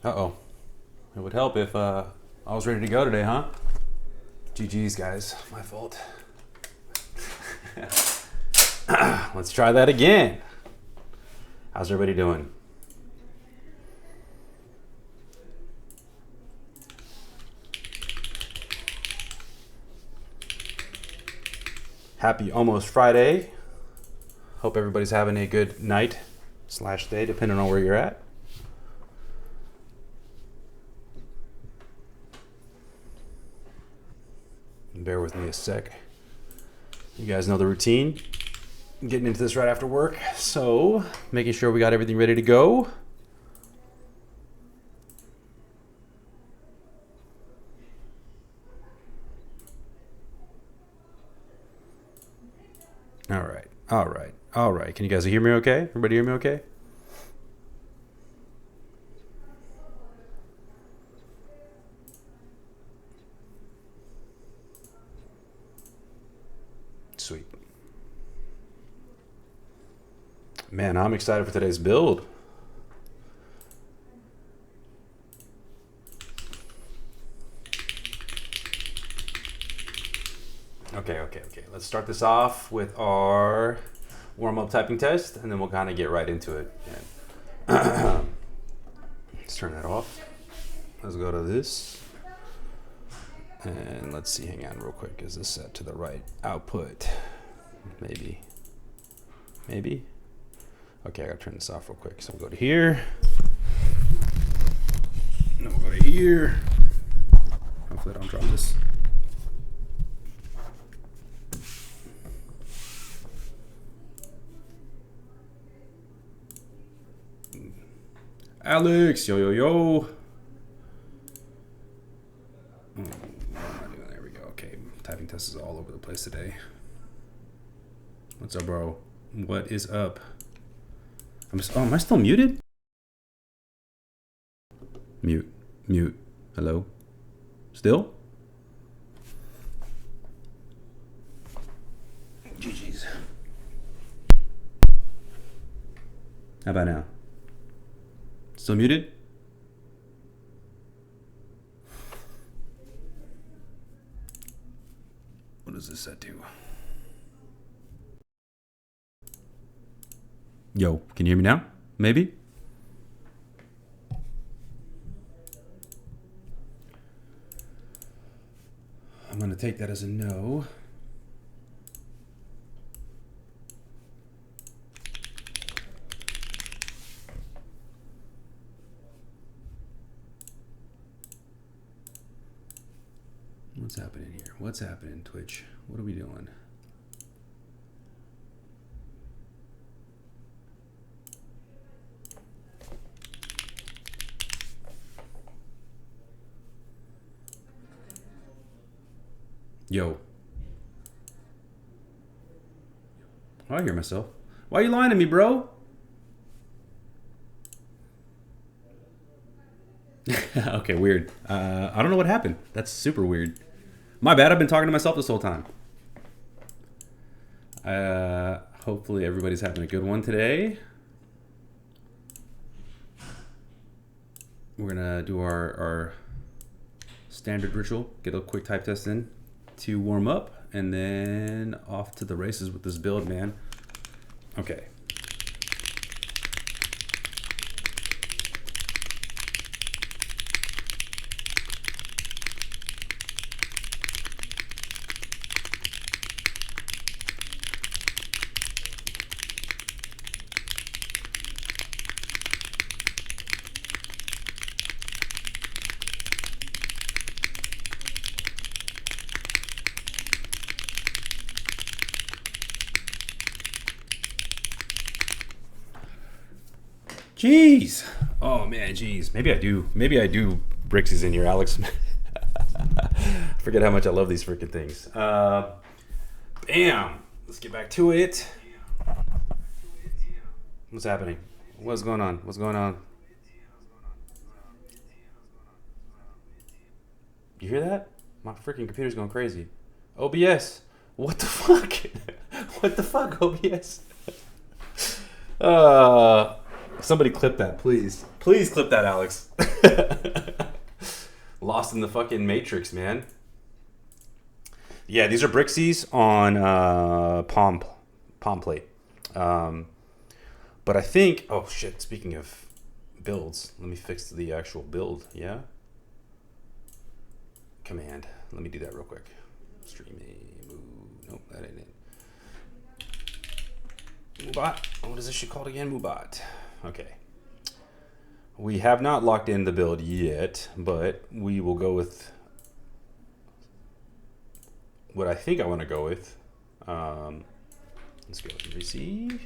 Uh-oh. It would help if I was ready to go today, huh? GG's, guys. My fault. Let's try that again. How's everybody doing? Happy almost Friday. Hope everybody's having a good night / day, depending on where you're at. Bear with me a sec. You guys know the routine. I'm getting into this right after work, so making sure we got everything ready to go. All right. Can you guys hear me okay? Everybody hear me okay? Sweet. Man, I'm excited for today's build. Okay. Let's start this off with our warm-up typing test, and then we'll kind of get right into it. Let's turn that off. Let's go to this. And let's see, hang on real quick. Is this set to the right output? Maybe. Okay, I gotta turn this off real quick. So we'll go to here. And then we'll go to here. Hopefully I don't drop this. Alex, yo. There we go. Okay, typing test is all over the place today. What's up, bro? What is up? Am I still muted? Mute. Hello? Still? GG's. How about now? Still muted? What does this set to? Yo, can you hear me now? Maybe? I'm gonna take that as a no. What's happening here? What's happening, Twitch? What are we doing? Yo. Oh, I hear myself. Why are you lying to me, bro? Okay, weird. I don't know what happened. That's super weird. My bad, I've been talking to myself this whole time. Hopefully everybody's having a good one today. We're gonna do our standard ritual, get a quick type test in to warm up, and then off to the races with this build, man. Okay. Jeez. Oh man, jeez. Maybe I do Brixies in here, Alex. Forget how much I love these freaking things. Bam. Let's get back to it. What's happening? What's going on? You hear that? My freaking computer's going crazy. OBS. What the fuck? What the fuck, OBS? Somebody clip that, please. Please clip that, Alex. Lost in the fucking Matrix, man. Yeah, these are Brixies on palm plate. But I think, oh shit, speaking of builds, let me fix the actual build, yeah? Command, let me do that real quick. Stream a move, nope, that ain't it. Moobot, what is this shit called again? Moobot, okay. We have not locked in the build yet, but we will go with what I think I want to go with. Let's go with Merisi.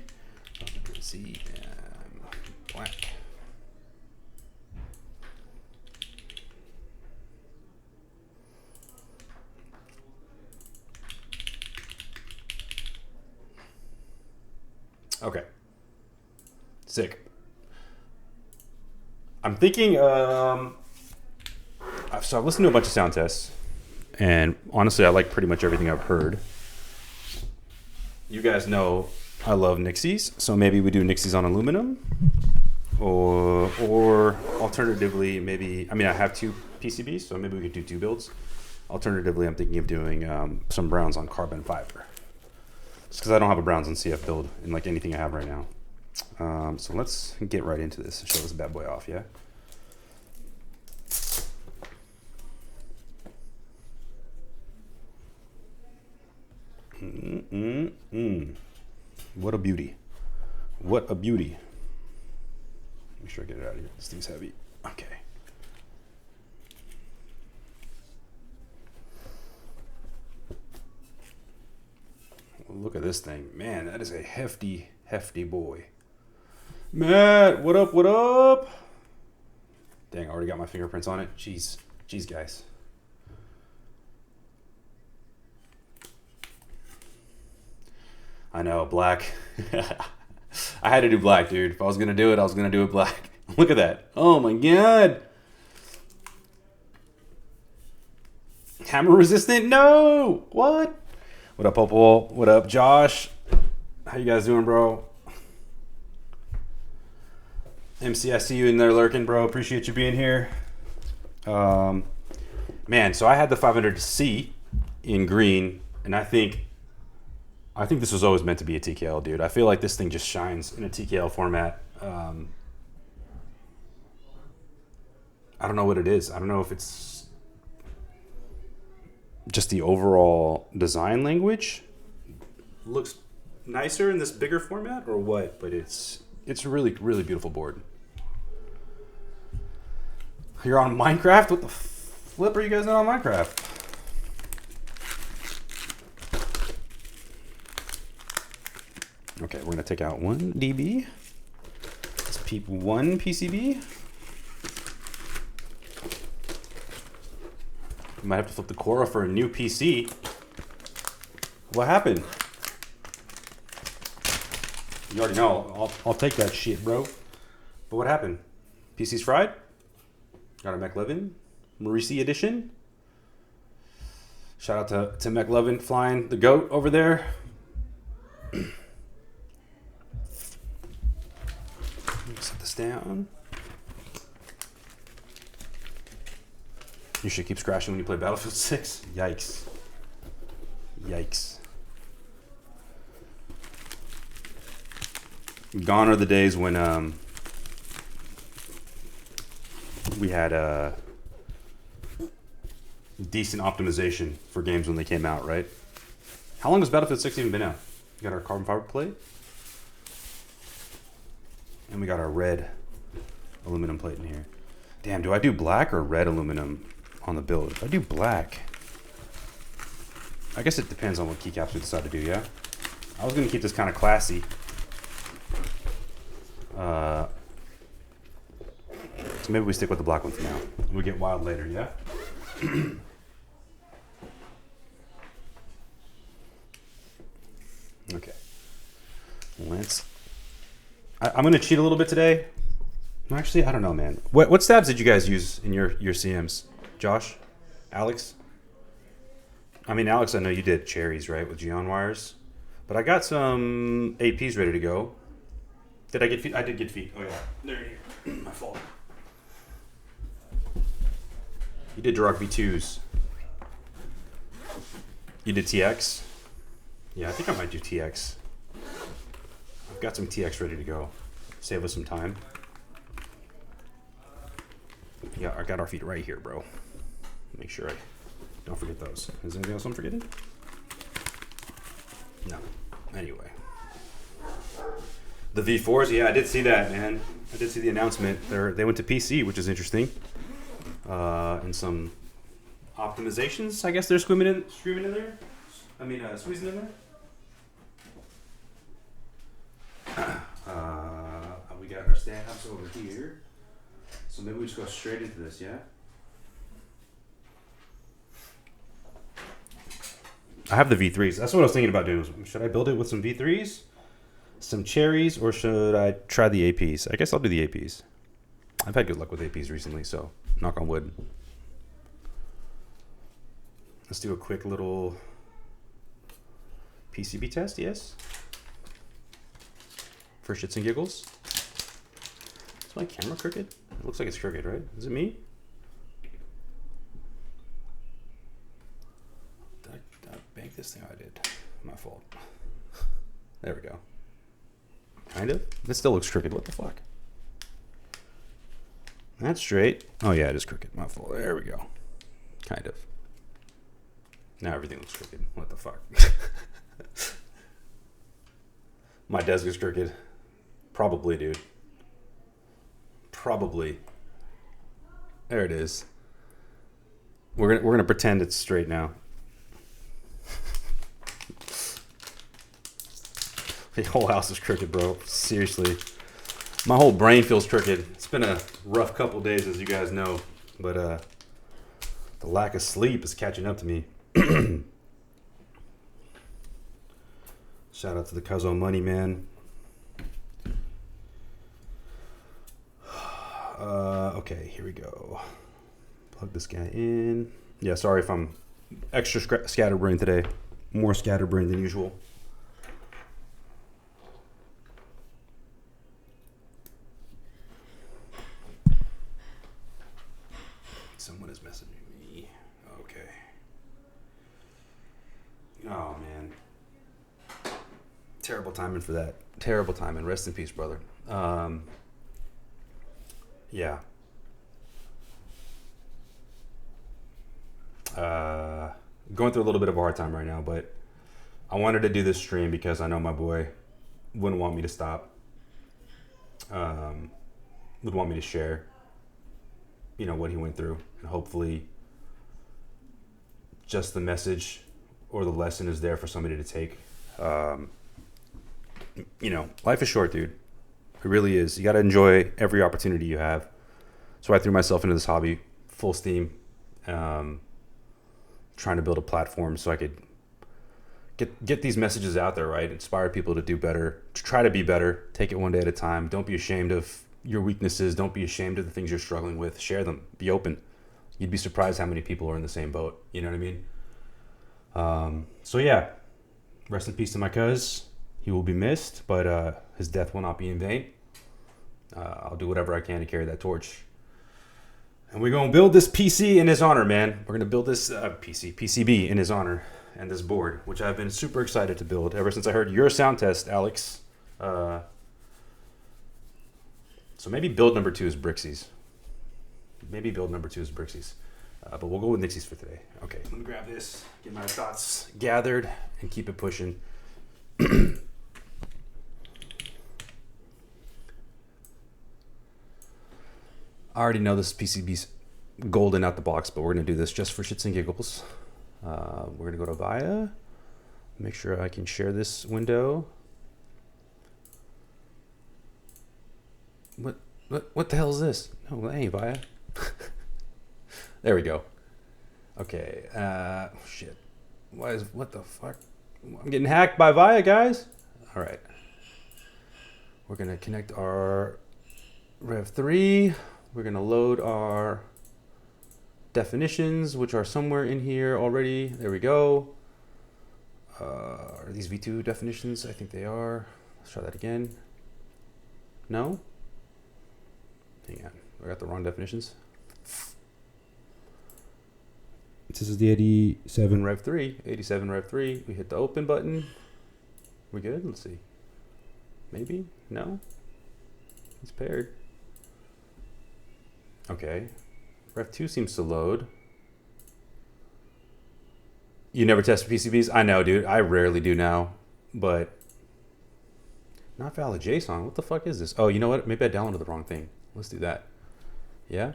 Merisi and black. Okay. Sick. I'm thinking, so I've listened to a bunch of sound tests, and honestly, I like pretty much everything I've heard. You guys know I love Nixies, so maybe we do Nixies on aluminum, or alternatively, maybe, I mean, I have 2 PCBs, so maybe we could do 2 builds. Alternatively, I'm thinking of doing some browns on carbon fiber, just because I don't have a browns on CF build in like anything I have right now. So let's get right into this and show this bad boy off, yeah? What a beauty. What a beauty. Make sure I get it out of here. This thing's heavy. Okay. Look at this thing. Man, that is a hefty, hefty boy. Matt, what up, what up? Dang, I already got my fingerprints on it. Jeez. Jeez, guys. I know, black. I had to do black, dude. If I was going to do it, I was going to do it black. Look at that. Oh, my God. Hammer resistant? No. What? What up, Popol? What up, Josh? How you guys doing, bro? MC, I see you in there lurking, bro. Appreciate you being here. Man, so I had the 500C in green, and I think this was always meant to be a TKL, dude. I feel like this thing just shines in a TKL format. I don't know what it is. I don't know if it's just the overall design language looks nicer in this bigger format or what, but it's a really, really beautiful board. You're on Minecraft? What the flip are you guys on Minecraft? Okay, we're gonna take out 1 DB. Let's peep 1 PCB. We might have to flip the Cora for a new PC. What happened? You already know. I'll take that shit, bro. But what happened? PC's fried? Got a McLovin Merisi edition. Shout out to McLovin flying the goat over there. Set this down. Your shit keeps crashing when you play Battlefield 6. Yikes. Yikes. Gone are the days when we had decent optimization for games when they came out, right? How long has Battlefield 6 even been out? We got our carbon fiber plate. And we got our red aluminum plate in here. Damn, do I do black or red aluminum on the build? If I do black, I guess it depends on what keycaps we decide to do, yeah? I was going to keep this kind of classy. So maybe we stick with the black one for now. We'll get wild later, yeah? Okay. I'm going to cheat a little bit today. Actually, I don't know, man. What stabs did you guys use in your CMs? Josh? Alex? I mean, Alex, I know you did cherries, right, with Geon wires. But I got some APs ready to go. Did I get feet? I did get feet. Oh yeah, they're here. My fault. You did Duroc V2s. You did TX? Yeah, I think I might do TX. I've got some TX ready to go. Save us some time. Yeah, I got our feet right here, bro. Make sure I don't forget those. Is there anything else I'm forgetting? No. Anyway. The V4s, yeah, I did see that, man. I did see the announcement. They went to PC, which is interesting. And some optimizations, I guess they're screaming in there. I mean, squeezing in there. We got our stabs over here. So maybe we just go straight into this, yeah? I have the V3s. That's what I was thinking about doing. Should I build it with some V3s, some cherries, or should I try the APs? I guess I'll do the APs. I've had good luck with APs recently, so knock on wood. Let's do a quick little PCB test, yes? For shits and giggles. Is my camera crooked? It looks like it's crooked, right? Is it me? Did I bank this thing? Oh, I did. My fault. There we go. Kind of. This still looks crooked. What the fuck? That's straight. Oh yeah, it is crooked. My fault. There we go. Kind of. Now everything looks crooked. What the fuck? My desk is crooked. Probably, dude. Probably. There it is. We're gonna pretend it's straight now. The whole house is crooked, bro. Seriously. My whole brain feels crooked. It's been a rough couple days, as you guys know. But the lack of sleep is catching up to me. Shout out to the Cuzzo Money, man. Okay, here we go. Plug this guy in. Yeah, sorry if I'm extra scatterbrained today. More scatterbrained than usual. Someone is messaging me. Okay. Oh, man. Terrible timing for that. Terrible timing. Rest in peace, brother. Yeah. Going through a little bit of a hard time right now, but I wanted to do this stream because I know my boy wouldn't want me to stop. Would want me to share, you know, what he went through, and hopefully just the message or the lesson is there for somebody to take. You know, life is short, dude. It really is. You got to enjoy every opportunity you have. So I threw myself into this hobby full steam, trying to build a platform so I could get these messages out there, right? Inspire people to do better, to try to be better, take it one day at a time. Don't be ashamed of your weaknesses. Don't be ashamed of the things you're struggling with. Share them. Be open. You'd be surprised how many people are in the same boat. You know what I mean? So yeah, rest in peace to my cuz. He will be missed, but his death will not be in vain. I'll do whatever I can to carry that torch. And we're going to build this PC in his honor, man. We're going to build this PCB in his honor, and this board, which I've been super excited to build ever since I heard your sound test, Alex. So maybe build number 2 is Brixies. But we'll go with Nixies for today. Okay, let me grab this, get my thoughts gathered, and keep it pushing. I already know this PCB's golden out the box, but we're going to do this just for shits and giggles. We're going to go to Via. Make sure I can share this window. What the hell is this? No, that ain't Via. There we go. Okay. Shit. What the fuck? I'm getting hacked by Via, guys. All right. We're going to connect our Rev 3. We're going to load our definitions, which are somewhere in here already. There we go. Are these V2 definitions? I think they are. Let's try that again. No? Hang on. I got the wrong definitions. This is the 87 Rev 3. 87 Rev 3. We hit the open button. We good? Let's see. Maybe? No? It's paired. Okay. Rev 2 seems to load. You never test PCBs? I know, dude. I rarely do now. But not valid JSON. What the fuck is this? Oh, you know what? Maybe I downloaded the wrong thing. Let's do that. Yeah.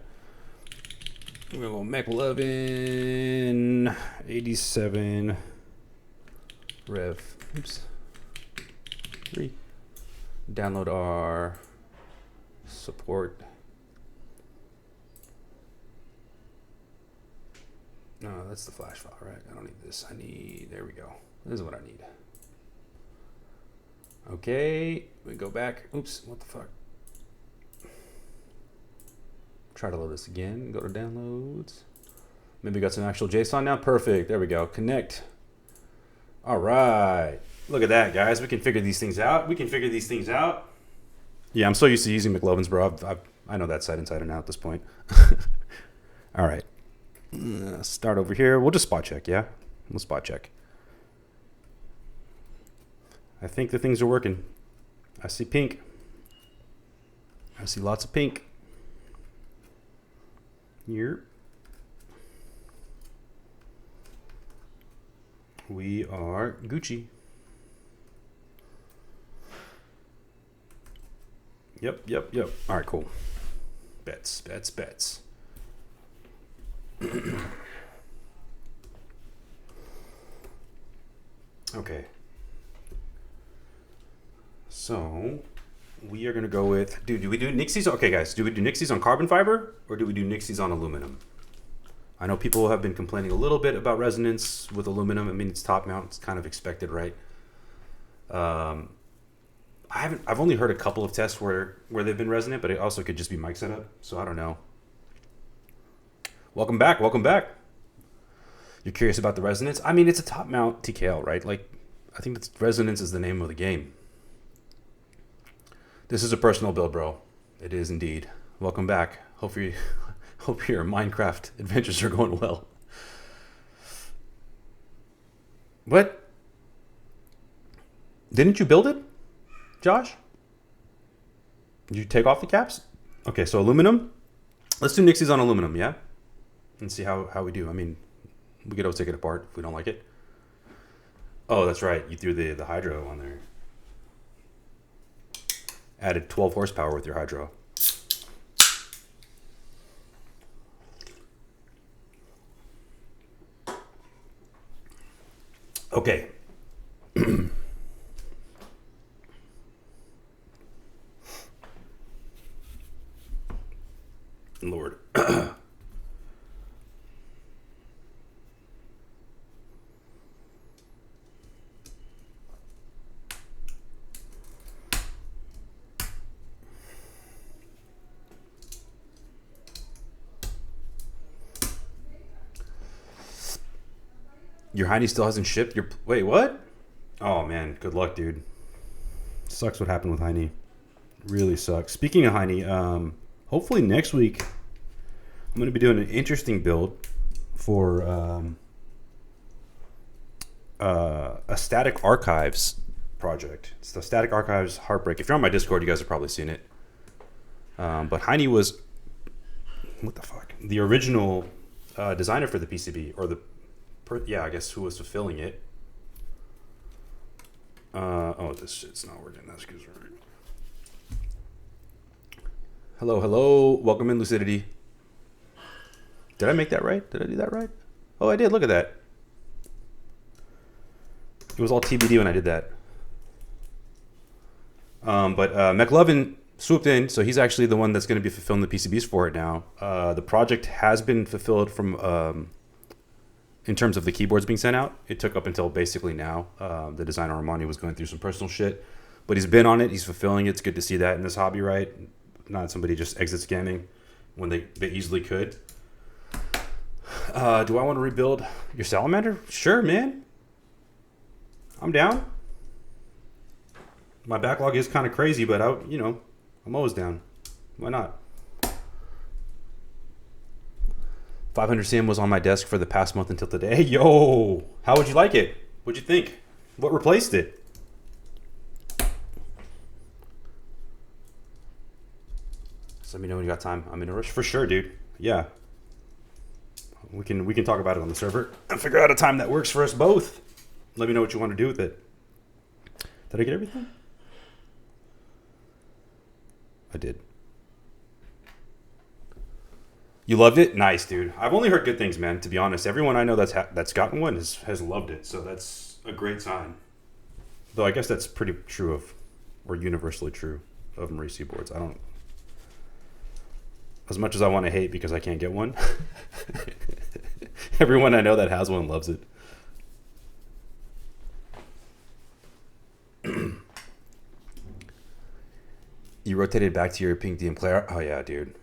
We're gonna go McLovin 87 Rev. Oops. 3. Download our support. No, that's the flash file, right? I don't need this. I need, there we go. This is what I need. Okay, we go back. Oops, what the fuck? Try to load this again. Go to downloads. Maybe we got some actual JSON now. Perfect. There we go. Connect. All right. Look at that, guys. We can figure these things out. Yeah, I'm so used to using McLovin's, bro. I know that side inside and out at this point. All right. Start over here. We'll just spot check, yeah? We'll spot check. I think the things are working. I see pink. I see lots of pink. Here. We are Gucci. Yep. All right, cool. Bets. Okay. So we are gonna go with, dude, do we do Nixies? Okay, guys, do we do Nixies on carbon fiber or do we do Nixies on aluminum? I know people have been complaining a little bit about resonance with aluminum. I mean, it's top mount, it's kind of expected, right? I've only heard a couple of tests where they've been resonant, but it also could just be mic setup, so I don't know. Welcome back. You're curious about the resonance? I mean, it's a top mount TKL, right? Like, I think that's, resonance is the name of the game. This is a personal build, bro. It is indeed. Welcome back. Hope your Minecraft adventures are going well. What? Didn't you build it, Josh? Did you take off the caps? Okay, so aluminum. Let's do Nixies on aluminum, yeah? And see how we do. I mean, we could always take it apart if we don't like it. Oh, that's right. You threw the hydro on there. Added 12 horsepower with your hydro. Okay. Lord. Your Heine still hasn't shipped? Wait, what? Oh, man. Good luck, dude. Sucks what happened with Heine. Really sucks. Speaking of Heine, hopefully next week I'm going to be doing an interesting build for a Static Archives project. It's the Static Archives Heartbreak. If you're on my Discord, you guys have probably seen it. But Heine was, what the fuck? The original designer for the PCB, or yeah, I guess who was fulfilling it. Oh, this shit's not working. That's because right. Hello. Welcome in, Lucidity. Did I make that right? Did I do that right? Oh, I did. Look at that. It was all TBD when I did that. But McLovin swooped in, so he's actually the one that's going to be fulfilling the PCBs for it now. The project has been fulfilled from, in terms of the keyboards being sent out. It took up until basically now. The designer Armani was going through some personal shit, but he's been on it. He's fulfilling it. It's good to see that in this hobby, right? Not somebody just exit scamming when they easily could. Do I want to rebuild your salamander? Sure, man. I'm down. My backlog is kind of crazy, but I'll I'm always down. Why not? 500 CM was on my desk for the past month until today. Yo, how would you like it? What'd you think? What replaced it? Just let me know when you got time. I'm in a rush for sure, dude. Yeah. We can talk about it on the server and figure out a time that works for us both. Let me know what you want to do with it. Did I get everything? I did. You loved it? Nice, dude. I've only heard good things, man. To be honest, everyone I know that's gotten one has loved it. So that's a great sign. Though I guess that's pretty true of, or universally true of Merisi boards. I don't. As much as I want to hate because I can't get one, everyone I know that has one loves it. You rotated back to your pink DM player. Oh yeah, dude.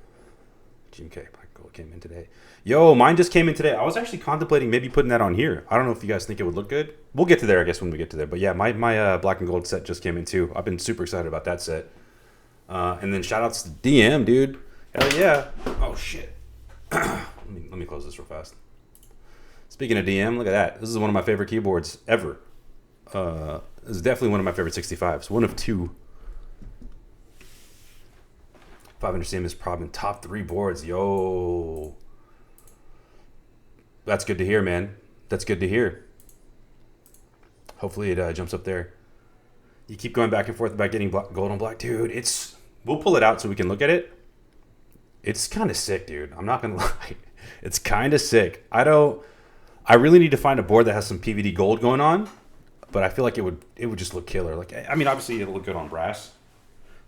GMK came in today. Yo, mine just came in today. I was actually contemplating maybe putting that on here. I don't know if you guys think it would look good. We'll get to there, I guess, when we get to there. But yeah, my black and gold set just came in too. I've been super excited about that set. And then shout outs to DM, dude. Hell yeah. Oh shit. let me close this real fast. Speaking of DM, look at that. This is one of my favorite keyboards ever. This is definitely one of my favorite 65s. One of two. 500 CM is probably in top 3 boards. Yo. That's good to hear, man. That's good to hear. Hopefully it jumps up there. You keep going back and forth about getting gold on black. Dude, we'll pull it out so we can look at it. It's kind of sick, dude. I'm not going to lie. It's kind of sick. I really need to find a board that has some PVD gold going on, but I feel like it would just look killer. Like, I mean, obviously it'll look good on brass.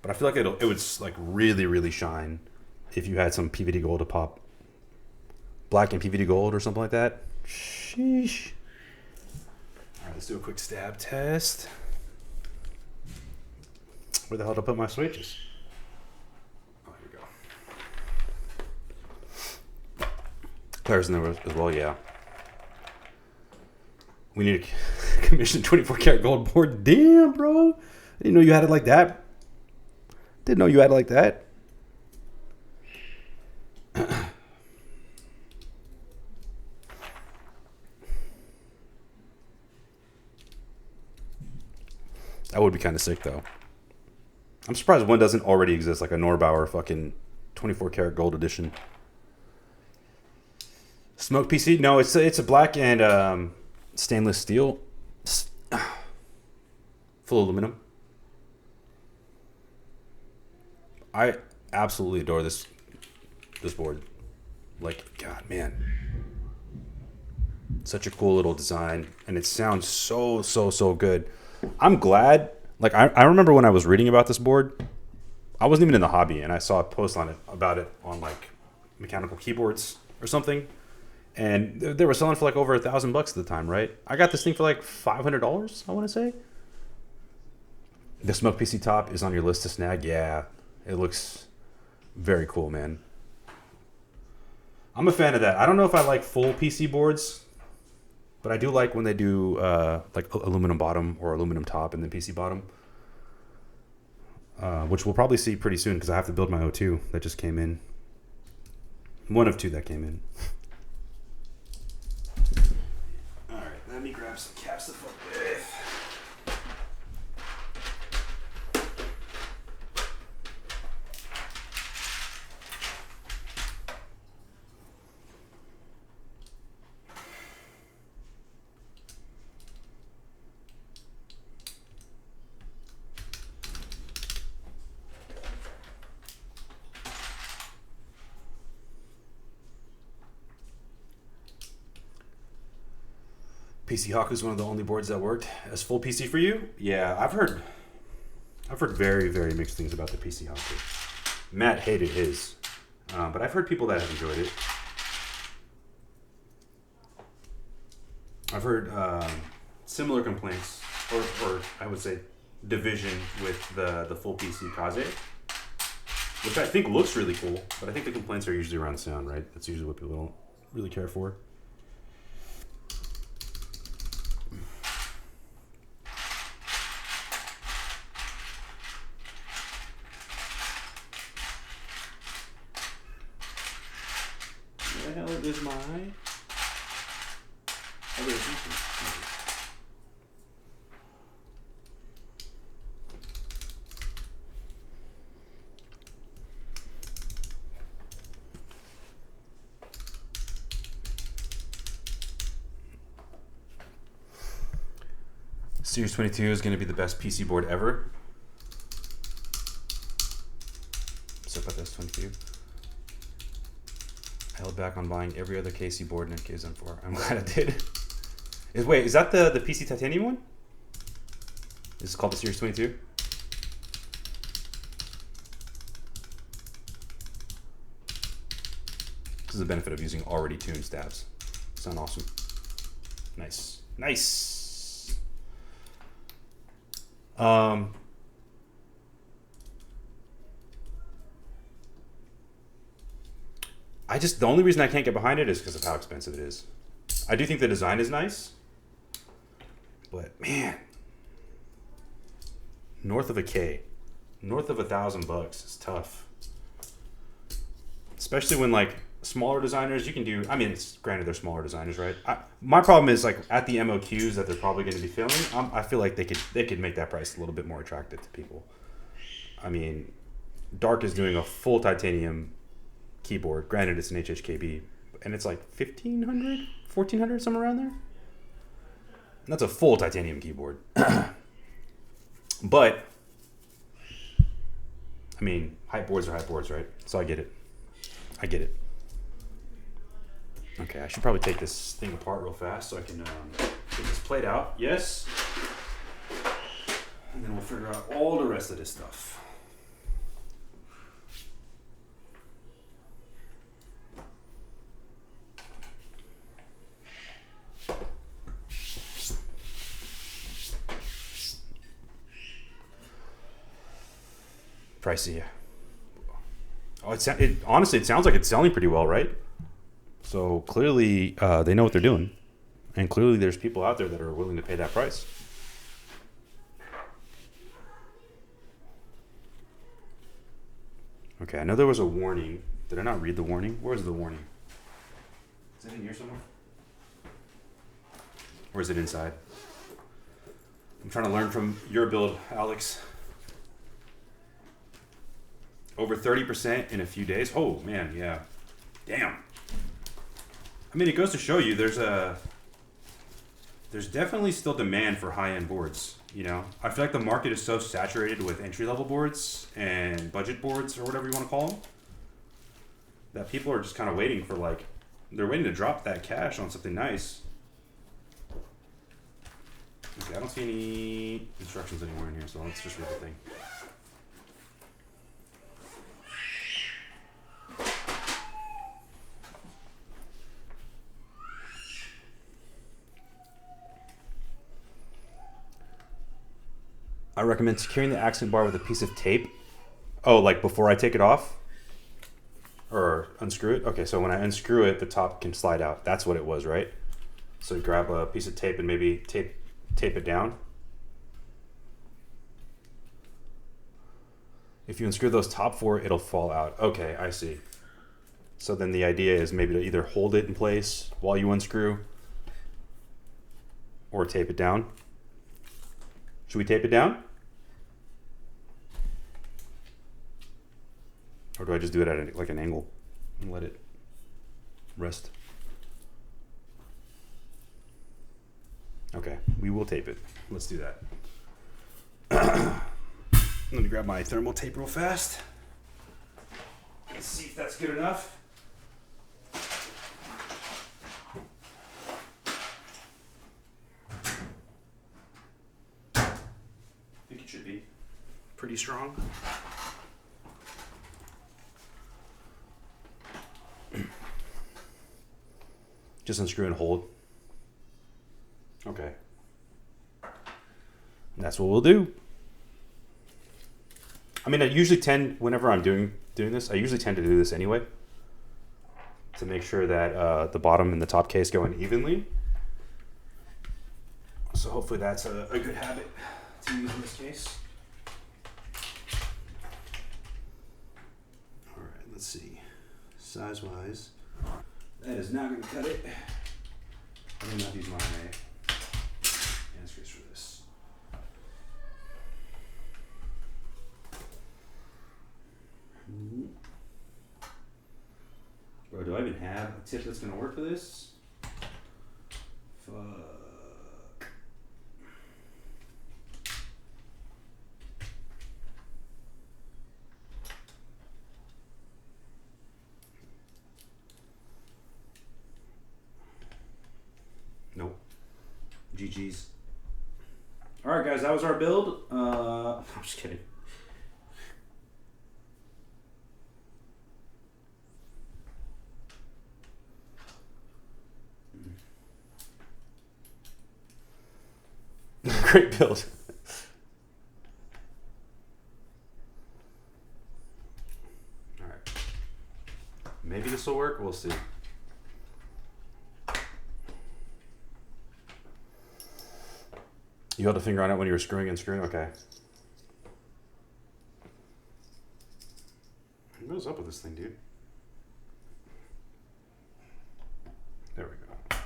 But I feel like it would like really, really shine if you had some PVD gold to pop. Black and PVD gold or something like that. Sheesh. All right, let's do a quick stab test. Where the hell did I put my switches? Oh, here we go. Players in there as well, yeah. We need a commission 24 karat gold board. Damn, bro. I didn't know you had it like that. Didn't know you had it like that. That would be kind of sick, though. I'm surprised one doesn't already exist, like a Norbauer fucking 24 karat gold edition. Smoke PC? No, it's a black and stainless steel. Full aluminum. I absolutely adore this board. Like, God, man. Such a cool little design. And it sounds so good. I'm glad. Like, I remember when I was reading about this board, I wasn't even in the hobby, and I saw a post on it about it on, like, mechanical keyboards or something. And they were selling for, like, over $1,000 at the time, right? I got this thing for, like, $500, I want to say. The Smoke PC top is on your list to snag. Yeah. It looks very cool, man. I'm a fan of that. I don't know if I like full PC boards, but I do like when they do like aluminum bottom or aluminum top and then PC bottom, which we'll probably see pretty soon because I have to build my O2 that just came in. One of 2 that came in. All right, let me grab some caps to fuck with. PC Hawk is one of the only boards that worked as full PC for you. Yeah, I've heard very, very mixed things about the PC Hawk. Matt hated his, but I've heard people that have enjoyed it. I've heard similar complaints, or I would say division with the full PC Kaze, which I think looks really cool, but I think the complaints are usually around sound, right? That's usually what people don't really care for. hell is my other addition? Series 22 is going to be the best PC board ever. Except for this 22. I held back on buying every other KC board Nick gives them for. I'm glad I did. Wait, is that the PC Titanium one? This is called the Series 22? This is the benefit of using already tuned stabs. Sound awesome. Nice. Nice. The only reason I can't get behind it is because of how expensive it is. I do think the design is nice, but man, north of $1,000, north of $1,000 is tough. Especially when like smaller designers, you can do, I mean, it's granted they're smaller designers, right? My problem is like at the MOQs that they're probably going to be filling, I feel like they could make that price a little bit more attractive to people. I mean, Dark is doing a full titanium keyboard. Granted, it's an HHKB, and it's like $1,500, $1,400, somewhere around there. And that's a full titanium keyboard. But, I mean, hype boards are hype boards, right? So I get it. I get it. Okay, I should probably take this thing apart real fast so I can get this plate out. Yes. And then we'll figure out all the rest of this stuff. Pricey. Oh, honestly, it sounds like it's selling pretty well, right? So clearly they know what they're doing. And clearly there's people out there that are willing to pay that price. Okay, I know there was a warning. Did I not read the warning? Where's the warning? Is it in here somewhere? Or is it inside? I'm trying to learn from your build, Alex. Over 30% in a few days. Oh, man, yeah. Damn. I mean, it goes to show you there's definitely still demand for high-end boards, you know? I feel like the market is so saturated with entry-level boards and budget boards or whatever you want to call them that people are just kind of waiting for, like, they're waiting to drop that cash on something nice. Okay, I don't see any instructions anywhere in here, so let's just read the thing. I recommend securing the accent bar with a piece of tape. Oh, like before I take it off? Or unscrew it? Okay, so when I unscrew it, the top can slide out. That's what it was, right? So you grab a piece of tape and maybe tape it down. If you unscrew those top four, it'll fall out. Okay, I see. So then the idea is maybe to either hold it in place while you unscrew or tape it down. Should we tape it down? Or do I just do it at like an angle and let it rest? Okay, we will tape it. Let's do that. Let me grab my thermal tape real fast. Let's see if that's good enough. I think it should be pretty strong. Just unscrew and hold. Okay. That's what we'll do. I mean, I usually tend, whenever I'm doing this, I usually tend to do this anyway, to make sure that the bottom and the top case go in evenly. So hopefully that's a good habit to use in this case. All right, let's see. Size-wise, That is not going to cut it. I'm going to not use my hand screws for this. Bro, do I even have a tip that's going to work for this? Fuck. Nope. GG's. Alright guys, that was our build. I'm just kidding. Great build. Alright. Maybe this will work, we'll see. You held a finger on it when you were screwing and screwing? Okay. What's up with this thing, dude? There we go.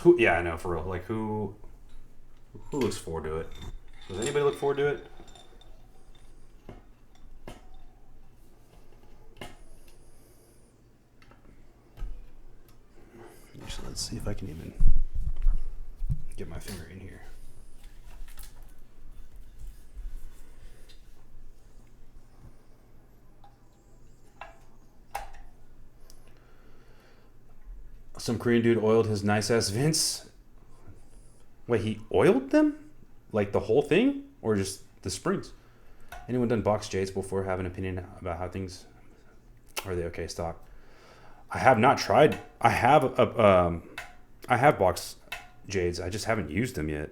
Who? Yeah, I know, for real. Like, who looks forward to it? Does anybody look forward to it? Actually, let's see if I can even get my finger in here. Some Korean dude oiled his nice ass Vince. Wait, he oiled them? Like the whole thing? Or just the springs? Anyone done box jades before? Have an opinion about how things are they okay stock? I have not tried. I have box jades. I just haven't used them yet.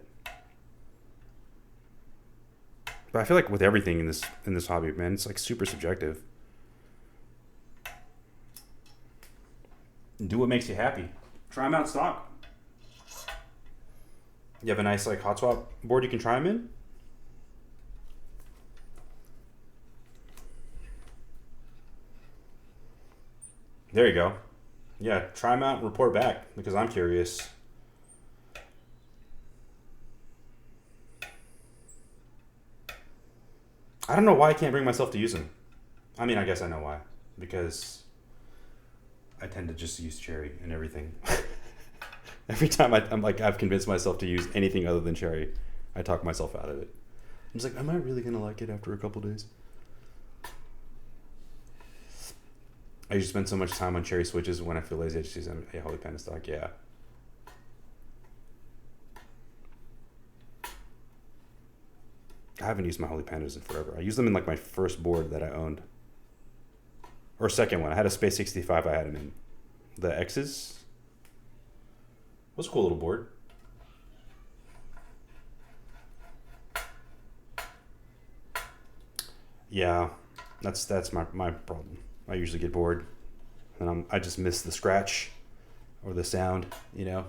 But I feel like with everything in this hobby, man, it's like super subjective. Do what makes you happy. Try them out stock. You have a nice like hot swap board you can try them in. There you go. Yeah, try them out and report back because I'm curious. I don't know why I can't bring myself to use them. I mean, I guess I know why. Because I tend to just use cherry and everything. Every time I'm like, I've convinced myself to use anything other than cherry, I talk myself out of it. I'm just like, am I really going to like it after a couple days? I usually spend so much time on cherry switches when I feel lazy. I just use a Holy Panda stock. Yeah. I haven't used my Holy Pandas in forever. I used them in like my first board that I owned. Or second one. I had a Space 65 I had them in. The X's. It was a cool little board. Yeah. That's my problem. I usually get bored. And I just miss the scratch. Or the sound, you know.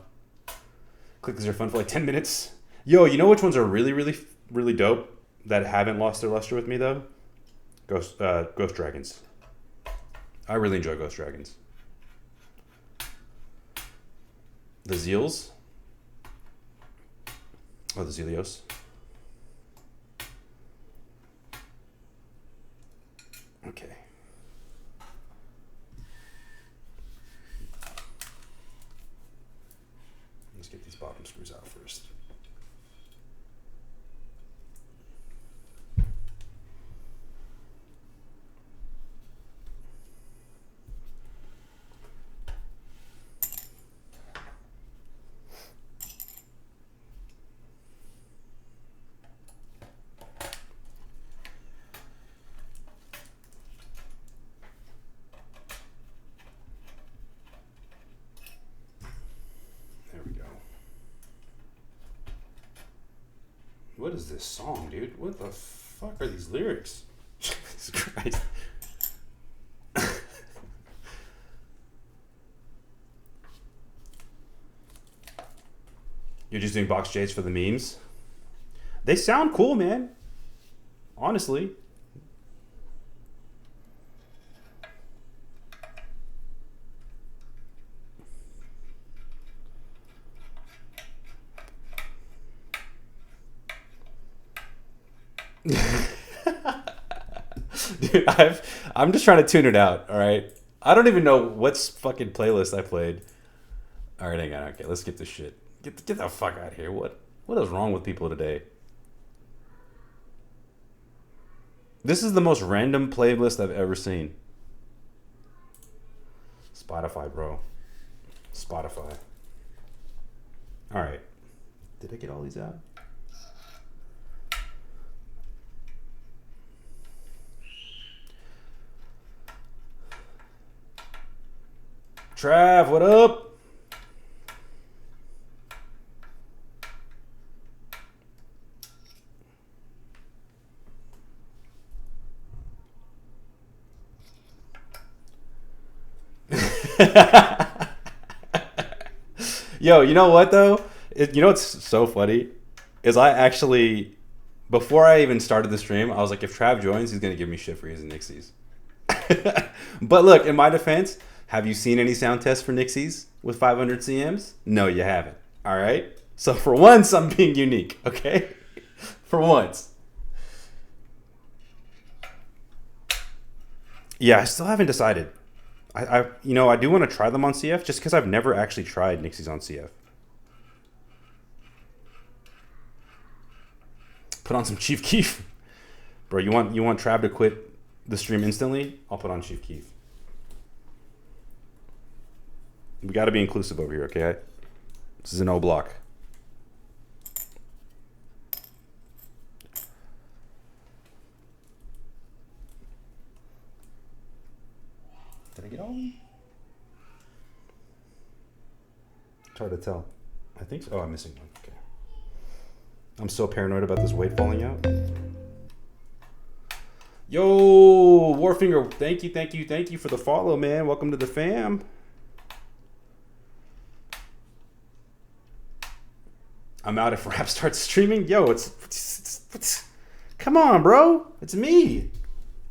Clickers are fun for like 10 minutes. Yo, you know which ones are really, really, really dope? That haven't lost their luster with me though? Ghost Dragons. I really enjoy Ghost Dragons. The Zeals. Oh, the Zelios. Okay. Let's get these bottom screws out first. What is this song, dude? What the fuck are these lyrics? Jesus Christ. You're just doing box jades for the memes? They sound cool, man. Honestly. Dude, I'm just trying to tune it out. All right. I don't even know what's fucking playlist I played. All right, hang on. Okay, let's get this shit. Get the fuck out of here. What is wrong with people today? This is the most random playlist I've ever seen. Spotify, bro. Spotify. All right. Did I get all these out? Trav, what up? Yo, you know what though? You know what's so funny is I actually, before I even started the stream, I was like, if Trav joins, he's gonna give me shit for using Nixies. But look, in my defense, have you seen any sound tests for Nixies with 500 CMs? No, you haven't. All right. So for once, I'm being unique. Okay. For once. Yeah, I still haven't decided. I do want to try them on CF just because I've never actually tried Nixies on CF. Put on some Chief Keef. Bro, you want Trav to quit the stream instantly? I'll put on Chief Keef. We got to be inclusive over here, okay? This is an O block. Did I get all of them? It's hard to tell. I think so. Oh, I'm missing one. Okay. I'm so paranoid about this weight falling out. Yo, Warfinger, thank you for the follow, man. Welcome to the fam. I'm out if Rap starts streaming. Yo, it's come on, bro. It's me.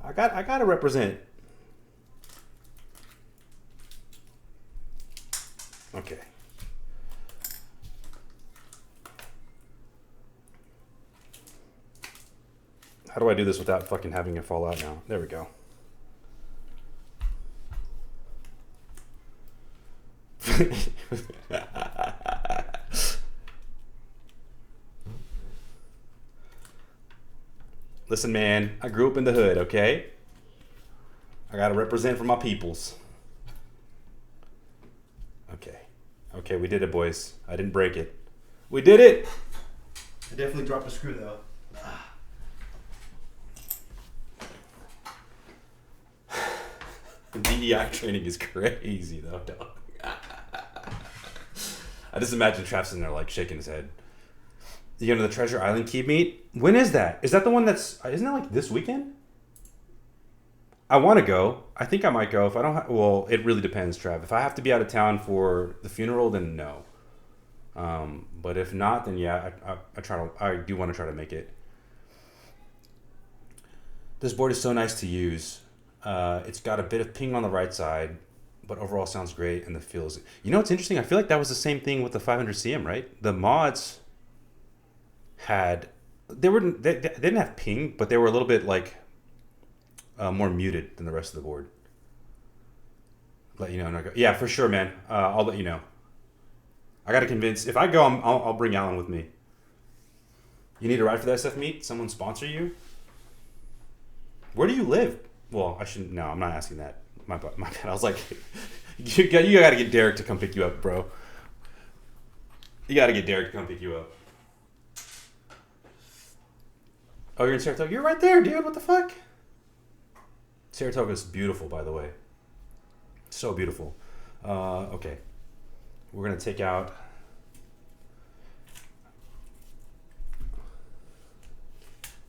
I gotta represent. Okay. How do I do this without fucking having it fall out now? There we go. Listen, man, I grew up in the hood, okay? I gotta represent for my peoples. Okay. Okay, we did it, boys. I didn't break it. We did it! I definitely dropped a screw, though. DEI training is crazy, though, dog. I just imagine Trav sitting there, like, shaking his head. You go to the Treasure Island Keep meet? When is that? Is that the one that's... Isn't that, like, this weekend? I want to go. I think I might go. If I don't... Well, it really depends, Trav. If I have to be out of town for the funeral, then no. But if not, then yeah, I do want to try to make it. This board is so nice to use. It's got a bit of ping on the right side, but overall sounds great, and the feels. You know what's interesting? I feel like that was the same thing with the 500 CM, right? The mods had they didn't have ping, but they were a little bit like more muted than the rest of the board. Let you know. Yeah, for sure, man. I'll let you know. I gotta convince. If I go, I'll bring Alan with me. You need a ride for the SF meet? Someone sponsor you? Where do you live? Well, I shouldn't. No, I'm not asking that. My bad. I was like, you got to get Derek to come pick you up, bro. You got to get Derek to come pick you up. Oh, you're in Saratoga? You're right there, dude. What the fuck? Saratoga's beautiful, by the way. So beautiful. Okay. We're going to take out...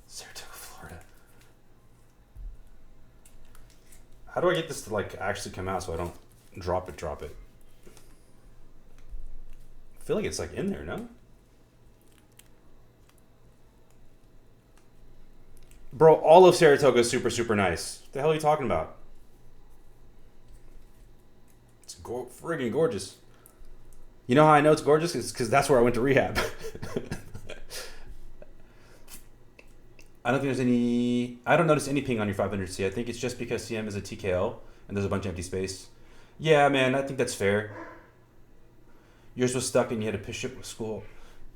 Saratoga, Florida. How do I get this to like actually come out so I don't drop it? I feel like it's like in there, no? Bro, all of Saratoga is super, super nice. What the hell are you talking about? It's friggin' gorgeous. You know how I know it's gorgeous? It's because that's where I went to rehab. I don't think there's any. I don't notice any ping on your 500C. I think it's just because CM is a TKL and there's a bunch of empty space. Yeah, man, I think that's fair. Yours was stuck and you had to push it with school.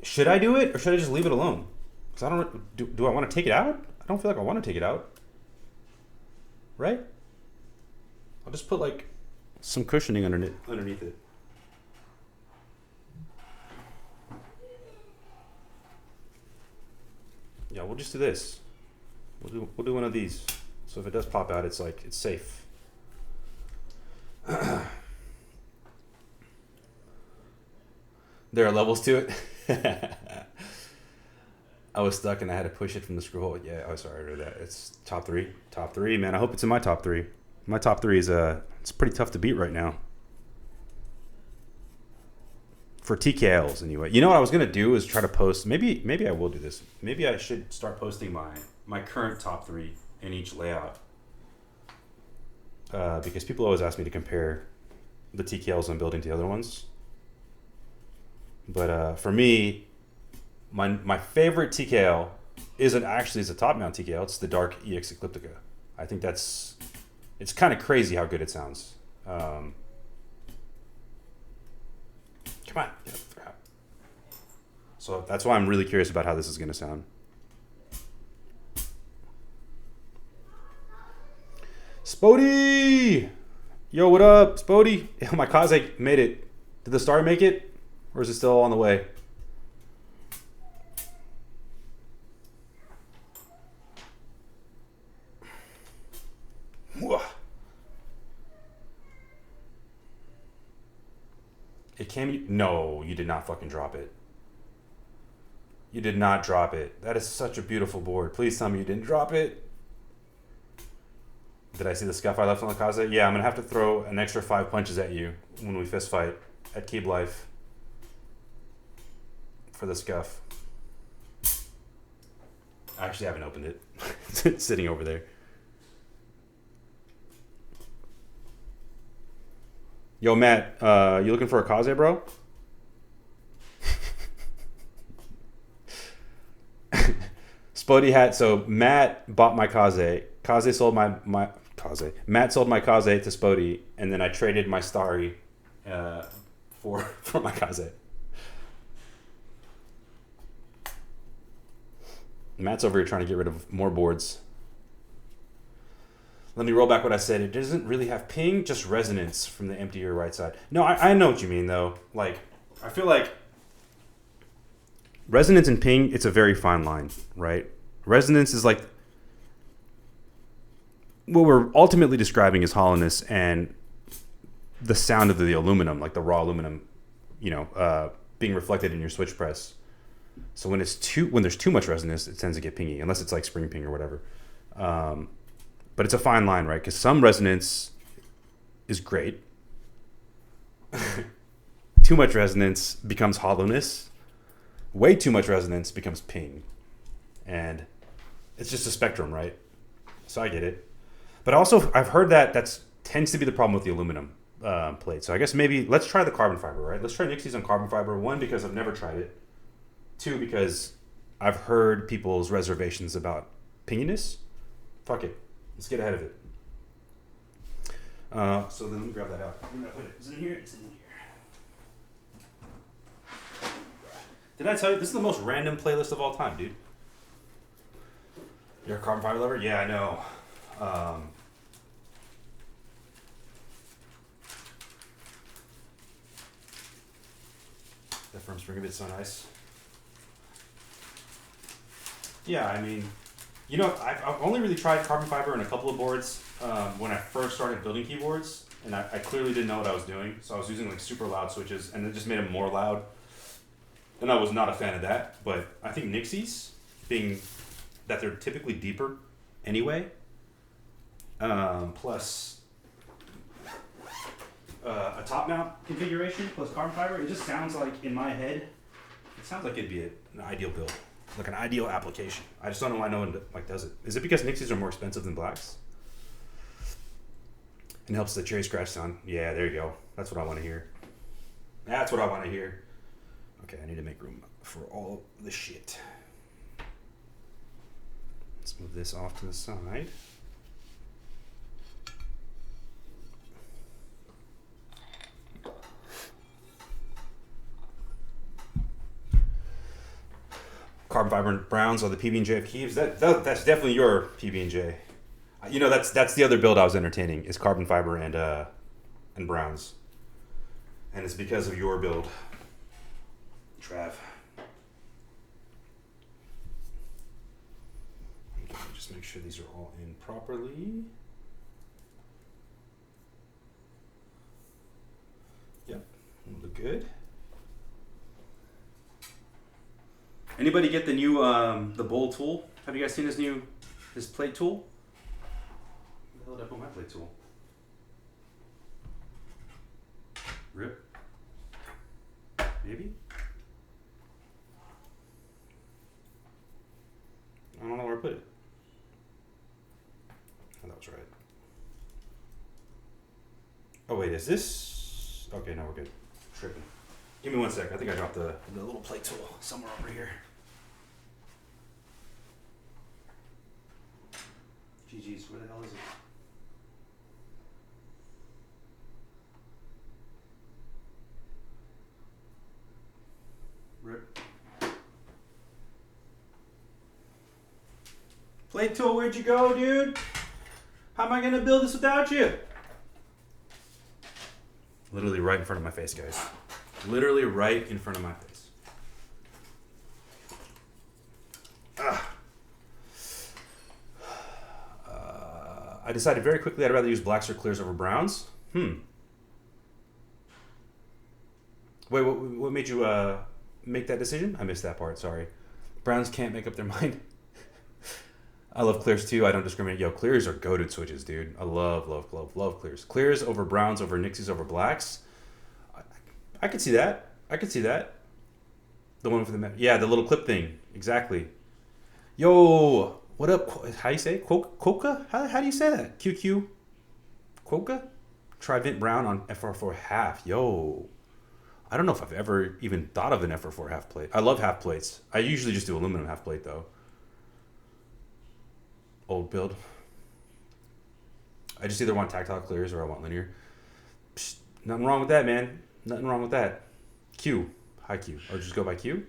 Should I do it or should I just leave it alone? Because I don't. Do I want to take it out? I don't feel like I want to take it out. Right? I'll just put like some cushioning underneath it. Yeah, we'll just do this. We'll do one of these. So if it does pop out, it's like it's safe. There are levels to it. I was stuck and I had to push it from the screw hole. Yeah, oh sorry, I read that. It's top three. Top three, man. I hope it's in my top three. My top three is it's pretty tough to beat right now. For TKLs anyway. You know what I was gonna do is try to post. Maybe I will do this. Maybe I should start posting my current top three in each layout. Because people always ask me to compare the TKLs I'm building to the other ones. But for me, my favorite TKL isn't actually a top mount TKL. It's the Dark EX Ecliptica. I think it's kind of crazy how good it sounds. Come on. Get up. So that's why I'm really curious about how this is going to sound. Spody! Yo, what up, Spody? Yeah, my Kaze made it. Did the star make it? Or is it still on the way? It can be. No, you did not fucking drop it. You did not drop it. That is such a beautiful board. Please tell me you didn't drop it. Did I see the scuff I left on the Kaze? Yeah, I'm going to have to throw an extra 5 punches at you when we fist fight at Keep Life for the scuff. I actually haven't opened it. It's sitting over there. Yo, Matt, you looking for a Kaze, bro? Spody had, so Matt bought my Kaze. Kaze sold my Kaze. Matt sold my Kaze to Spody, and then I traded my Starry for my Kaze. Matt's over here trying to get rid of more boards. Let me roll back what I said. It doesn't really have ping, just resonance from the emptier right side. No, I know what you mean, though. Like, I feel like resonance and ping, it's a very fine line, right? Resonance is like what we're ultimately describing as hollowness and the sound of the aluminum, like the raw aluminum, being reflected in your switch press. So when there's too much resonance, it tends to get pingy, unless it's like spring ping or whatever. But it's a fine line, right? Because some resonance is great. Too much resonance becomes hollowness. Way too much resonance becomes ping. And it's just a spectrum, right? So I get it. But also, I've heard that tends to be the problem with the aluminum plate. So I guess maybe let's try the carbon fiber, right? Let's try Nixies on carbon fiber. 1, because I've never tried it. 2, because I've heard people's reservations about pinginess. Fuck it. Let's get ahead of it. So then let me grab that out. Where did I put it? Is it in here? It's in here. Did I tell you? This is the most random playlist of all time, dude. You're a carbon fiber lover? Yeah, I know. That from Spring Bit's so nice. Yeah, I mean, I've only really tried carbon fiber in a couple of boards when I first started building keyboards, and I clearly didn't know what I was doing, so I was using like super loud switches, and it just made them more loud, and I was not a fan of that. But I think Nixies, being that they're typically deeper anyway, plus a top mount configuration plus carbon fiber, it just sounds like, in my head, it sounds like it'd be an ideal build. Like an ideal application. I just don't know why no one does it. Is it because Nixies are more expensive than blacks? And helps the cherry scratch sound. Yeah, there you go. That's what I want to hear. That's what I want to hear. Okay, I need to make room for all the shit. Move this off to the side. Carbon fiber browns are the PB&J of Keeves. That's definitely your PB&J. You know, that's the other build I was entertaining is carbon fiber and browns, and it's because of your build, Trav. Okay, just make sure these are all in properly. Yep, look good. Anybody get the new the bowl tool? Have you guys seen his plate tool? Where the hell did I put my plate tool? Rip. Maybe? I don't know where I put it. Oh, that was right. Oh wait, is this? Okay, no, we're good. Tripping. Give me 1 sec. I think I dropped the little plate tool somewhere over here. GG's, where the hell is it? Rip. Plate tool, where'd you go, dude? How am I gonna build this without you? Literally right in front of my face, guys. Literally right in front of my face. I decided very quickly I'd rather use blacks or clears over browns. Wait, what made you make that decision? I missed that part, sorry. Browns can't make up their mind. I love clears too. I don't discriminate. Yo, clears are goated switches, dude. I love clears. Clears over browns over Nixies over blacks. I could see that. I could see that. The one for the yeah, the little clip thing. Exactly. Yo, what up? How you say it? Quokka? How do you say that? QQ? Quokka? Trivent Brown on FR4 half. Yo. I don't know if I've ever even thought of an FR4 half plate. I love half plates. I usually just do aluminum half plate though. Old build. I just either want tactile clears or I want linear. Psst, nothing wrong with that, man. Nothing wrong with that. Q. High Q. Or just go by Q.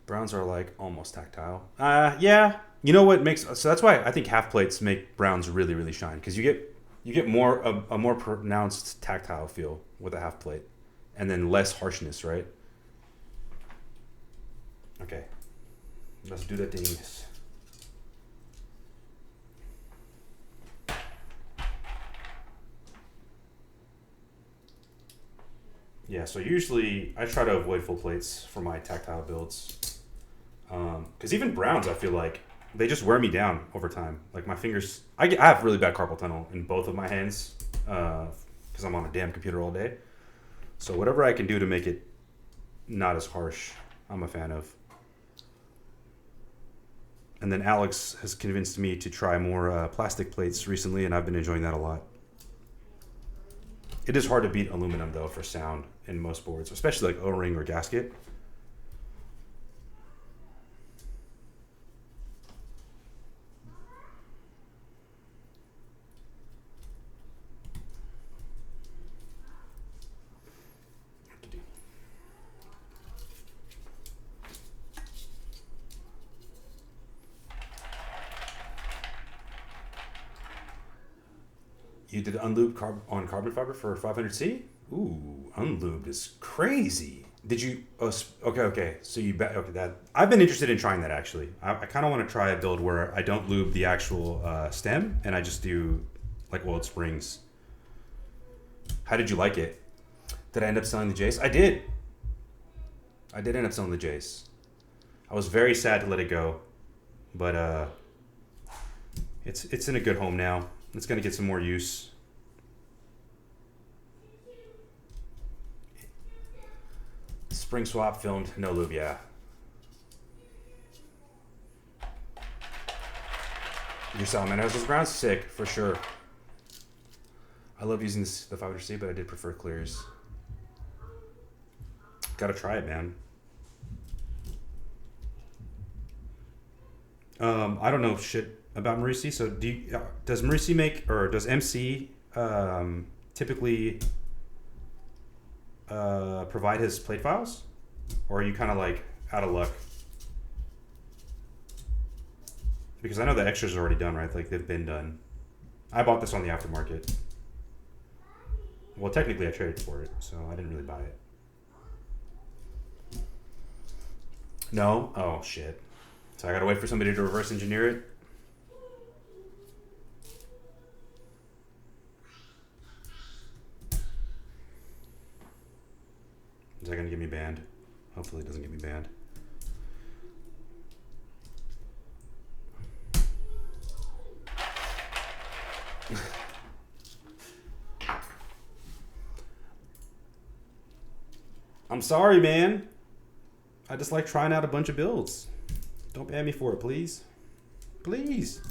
Browns are like almost tactile. Yeah. You know what makes... So that's why I think half plates make browns really, really shine. Because you get more a more pronounced tactile feel with a half plate. And then less harshness, right? Okay. Let's do that to Enos. Yeah, so usually I try to avoid full plates for my tactile builds. Because even browns, I feel like they just wear me down over time. Like my fingers, I have really bad carpal tunnel in both of my hands because I'm on a damn computer all day. So whatever I can do to make it not as harsh, I'm a fan of. And then Alex has convinced me to try more plastic plates recently, and I've been enjoying that a lot. It is hard to beat aluminum, though, for sound in most boards, especially like O-ring or gasket. You did unlubed on carbon fiber for 500C? Ooh, unlubed is crazy. Did you? Oh, okay. So you bet. Okay, that I've been interested in trying that actually. I kind of want to try a build where I don't lube the actual stem and I just do like oiled springs. How did you like it? Did I end up selling the Jace? I did. I did end up selling the Jace. I was very sad to let it go, but it's in a good home now. It's going to get some more use. Spring swap filmed, no lube, yeah. Your salamanders, those grounds sick, for sure. I love using the 500C, but I did prefer clears. Gotta try it, man. I don't know shit about Merisi. So does Merisi make, or does MC typically provide his plate files, or are you kind of like out of luck? Because I know the extras are already done, right? Like they've been done. I bought this on the aftermarket. Well, technically I traded for it, so I didn't really buy it. No? Oh shit. So I gotta wait for somebody to reverse engineer it. Is that gonna get me banned? Hopefully it doesn't get me banned. I'm sorry, man. I just like trying out a bunch of builds. Don't ban me for it, please. Please.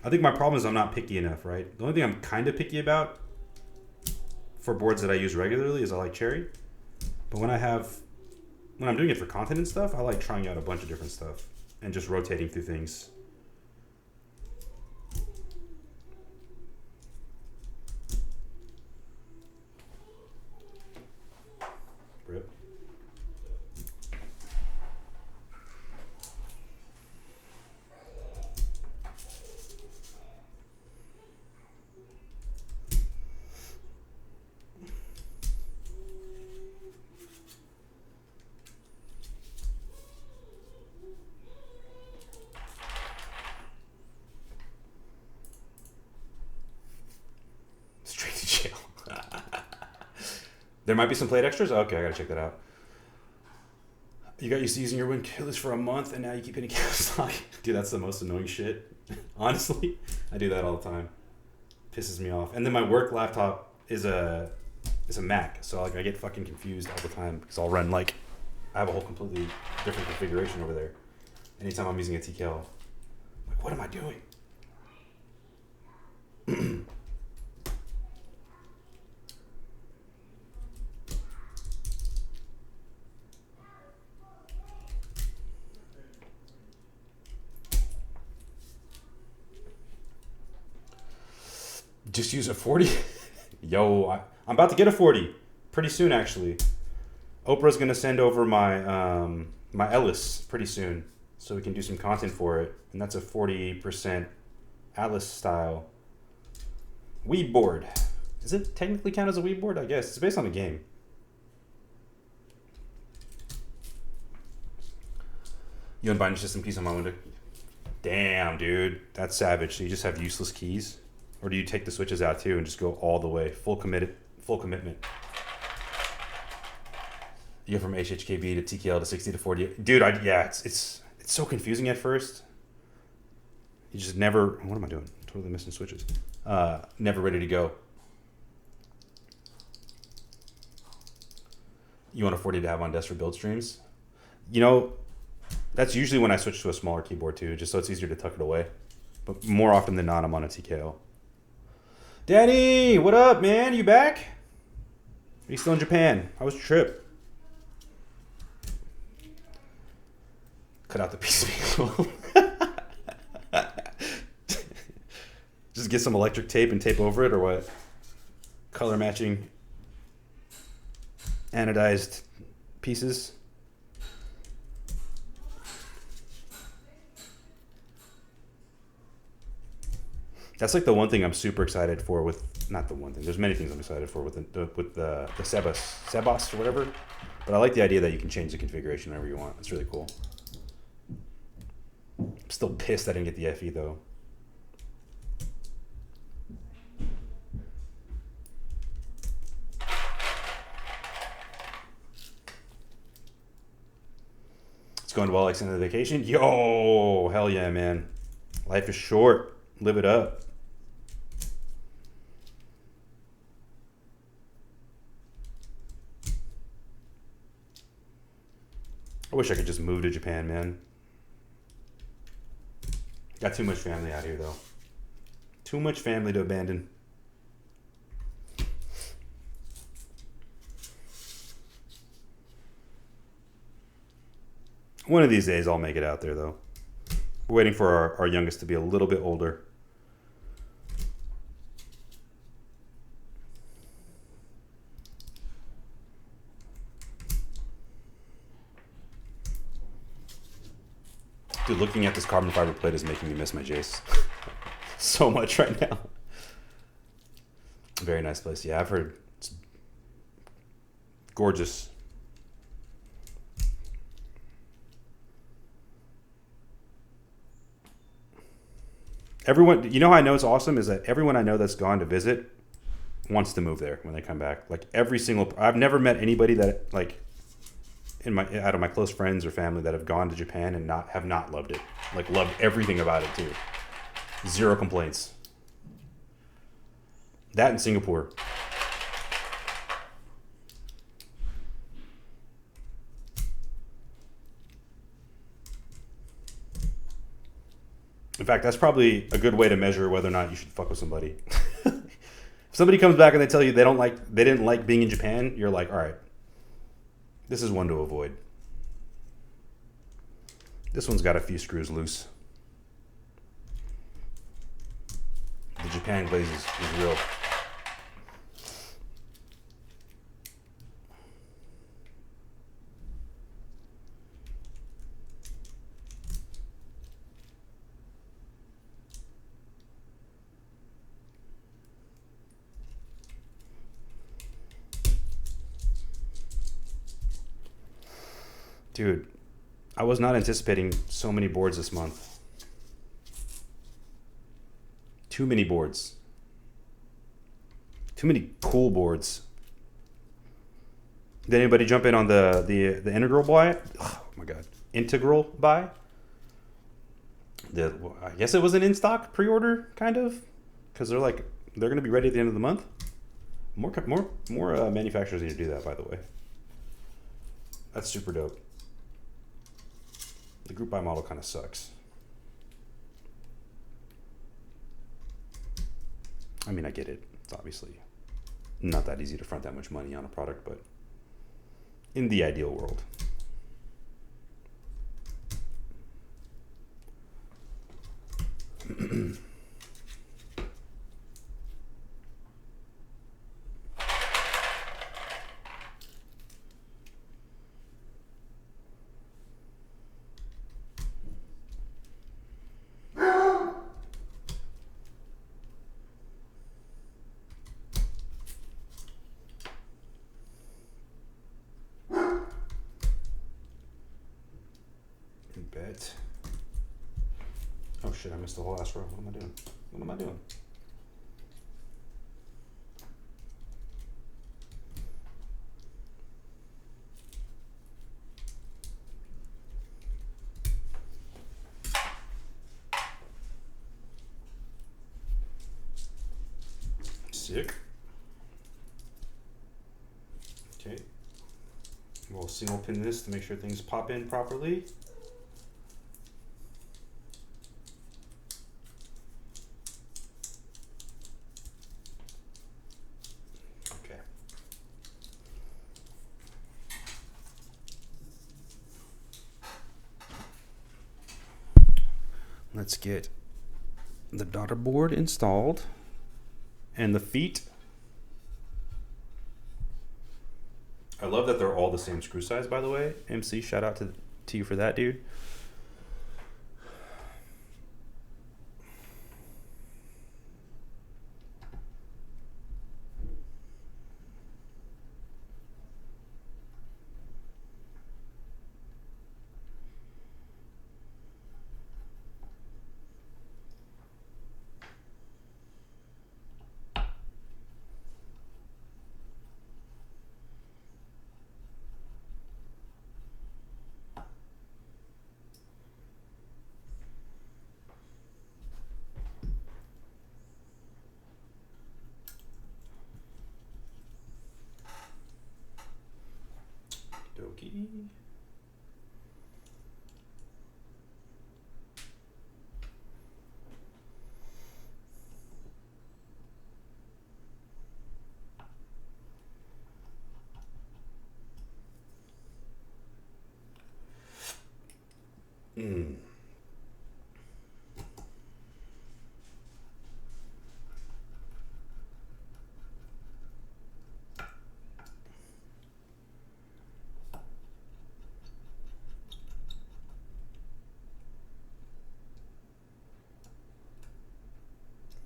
I think my problem is I'm not picky enough, right? The only thing I'm kind of picky about for boards that I use regularly is I like cherry. But when I'm doing it for content and stuff, I like trying out a bunch of different stuff and just rotating through things. Rip. Straight to jail. There might be some plate extras? Okay, I gotta check that out. You got used to using your win killers for a month and now you keep hitting cast lock. Dude, that's the most annoying shit. Honestly, I do that all the time. Pisses me off. And then my work laptop is a Mac, so like I get fucking confused all the time because I'll run like I have a whole completely different configuration over there. Anytime I'm using a TKL, I'm like, what am I doing? Just use a 40. Yo, I'm about to get a 40 pretty soon, actually. Oprah's gonna send over my my Ellis pretty soon, so we can do some content for it, and that's a 40% Atlas style weed board. Does it technically count as a weed board? I guess it's based on a game. You unbind your system keys on my window. Damn, dude, that's savage. So you just have useless keys. Or do you take the switches out too and just go all the way, full commitment? You go from HHKB to TKL to 60 to 40. Dude, it's so confusing at first. You just never. What am I doing? Totally missing switches. Never ready to go. You want a 40 to have on desk for build streams? You know, that's usually when I switch to a smaller keyboard too, just so it's easier to tuck it away. But more often than not, I'm on a TKL. Danny, what up, man? You back? Are you still in Japan? How was your trip? Cut out the PCB. Just get some electric tape and tape over it, or what? Color matching anodized pieces. That's like the one thing I'm super excited for with, not the one thing, there's many things I'm excited for with the Sebas or whatever, but I like the idea that you can change the configuration whenever you want. It's really cool. I'm still pissed I didn't get the FE though. It's going well, like end of the vacation. Yo, hell yeah, man. Life is short. Live it up. I wish I could just move to Japan, man. Got too much family out here, though. Too much family to abandon. One of these days I'll make it out there, though. We're waiting for our youngest to be a little bit older. Dude, looking at this carbon fiber plate is making me miss my Jace so much right now. Very nice place. Yeah, I've heard it's gorgeous. Everyone, you know how I know it's awesome is that everyone I know that's gone to visit wants to move there when they come back. Like every single, I've never met anybody that like out of my close friends or family that have gone to Japan and have not loved it. Like loved everything about it too. Zero complaints. That in Singapore. In fact, that's probably a good way to measure whether or not you should fuck with somebody. If somebody comes back and they tell you they didn't like being in Japan, you're like, all right, this is one to avoid. This one's got a few screws loose. The Japan glaze is real. Dude, I was not anticipating so many boards this month. Too many boards. Too many cool boards. Did anybody jump in on the integral buy? Oh my god. Integral buy? I guess it was an in-stock pre-order, kind of. Because they're going to be ready at the end of the month. More manufacturers need to do that, by the way. That's super dope. The group buy model kind of sucks. I mean, I get it. It's obviously not that easy to front that much money on a product, but in the ideal world. Bet. Oh shit, I missed the whole last row. What am I doing? What am I doing? Sick. Okay. We'll single pin this to make sure things pop in properly. Okay. Let's get the daughter board installed and the feet. I love that they're all the same screw size, by the way. MC, shout out to you for that, dude. Dokie. Mm.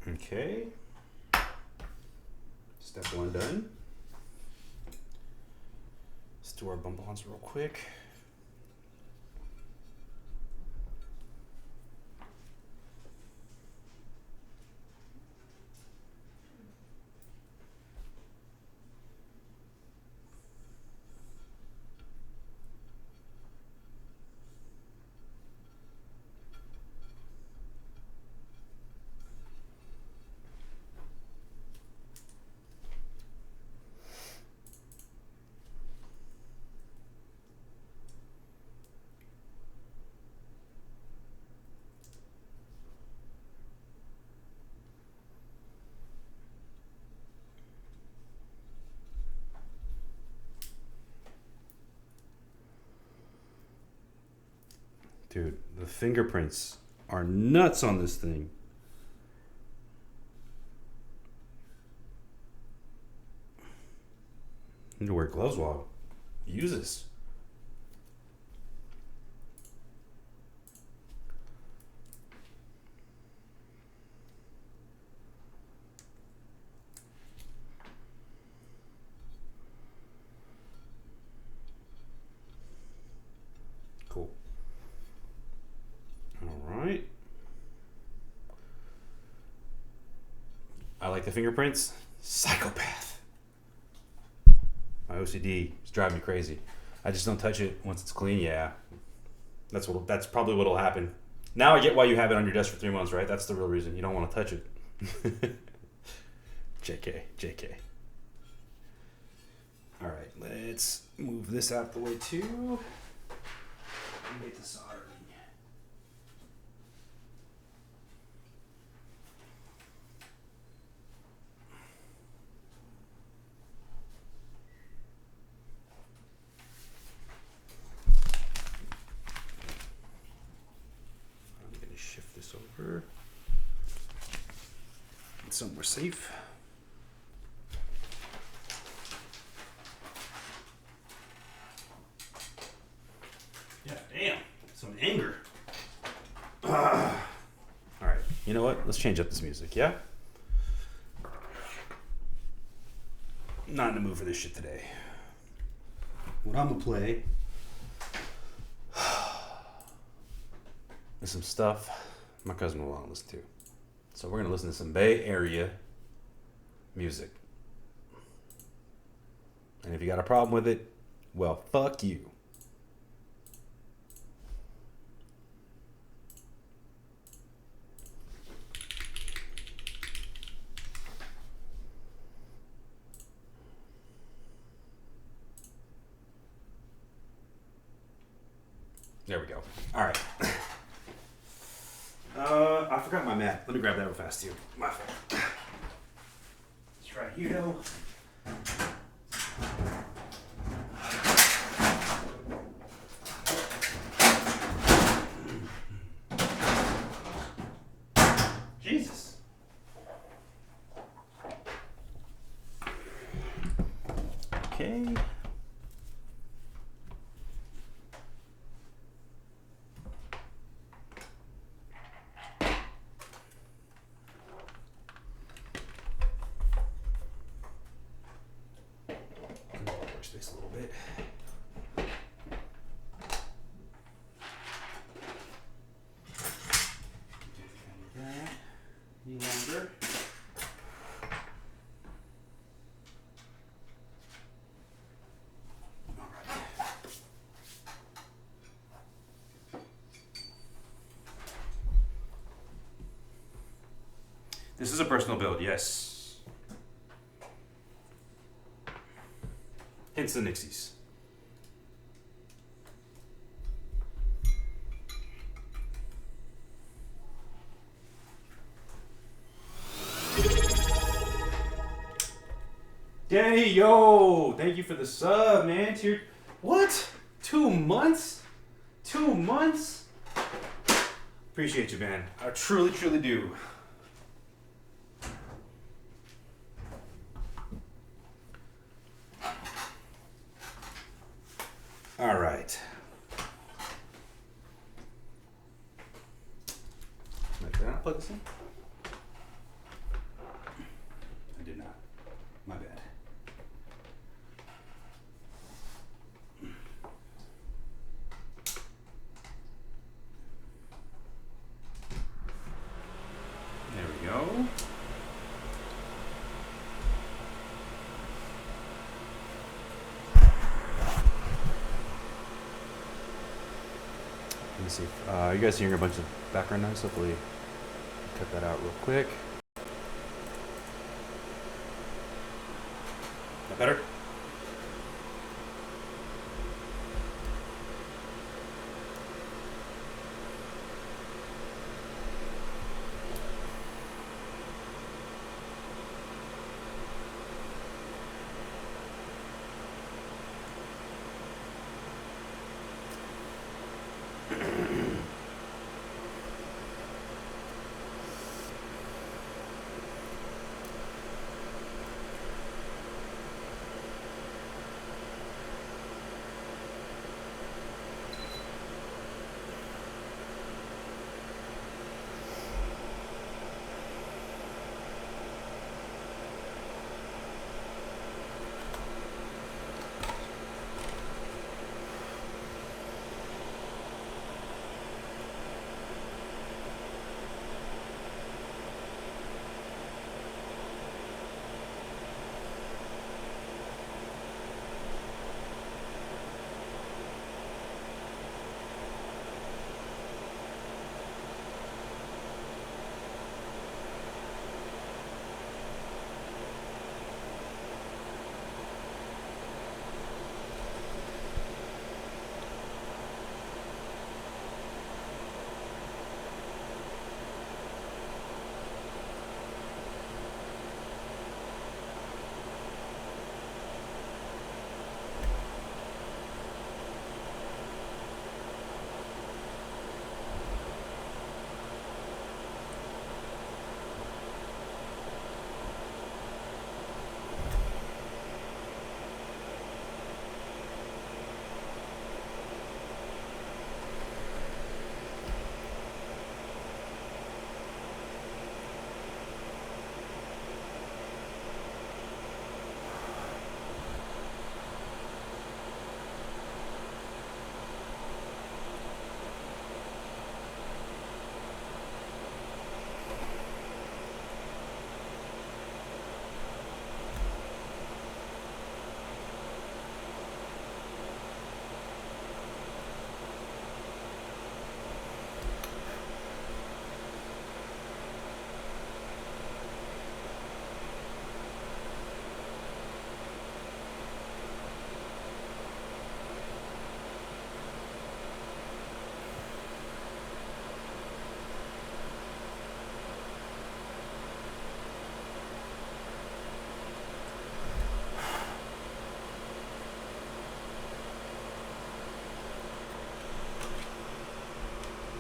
Okay. Step one done. Let's do our bump-ons real quick. Dude, the fingerprints are nuts on this thing. You need to wear gloves while you use this. Cool. All right. I like the fingerprints. Psychopath. My OCD is driving me crazy. I just don't touch it once it's clean. Yeah, that's probably what'll happen. Now I get why you have it on your desk for 3 months, right? That's the real reason. You don't want to touch it. JK. All right, let's move this out the way too. And get the soldering. Shift this over. Get somewhere safe. Yeah, damn. Some anger. All right. You know what? Let's change up this music, yeah? Not in the mood for this shit today. What I'm gonna play is some stuff my cousin will want to listen to. So we're going to listen to some Bay Area music. And if you got a problem with it, well, fuck you. There we go. All right. I forgot my mat. Let me grab that real fast, too. My fault. It's right here, though. Jesus. Okay. Space a little bit. Any longer. All right. This is a personal build, yes. Hence the Nixies. Danny, yo, thank you for the sub, man. What? 2 months? 2 months? Appreciate you, man. I truly, truly do. All right. Wait, did I not plug this in? I did not. My bad. There we go. Let me see. You guys hearing a bunch of background noise? Hopefully, cut that out real quick. That better?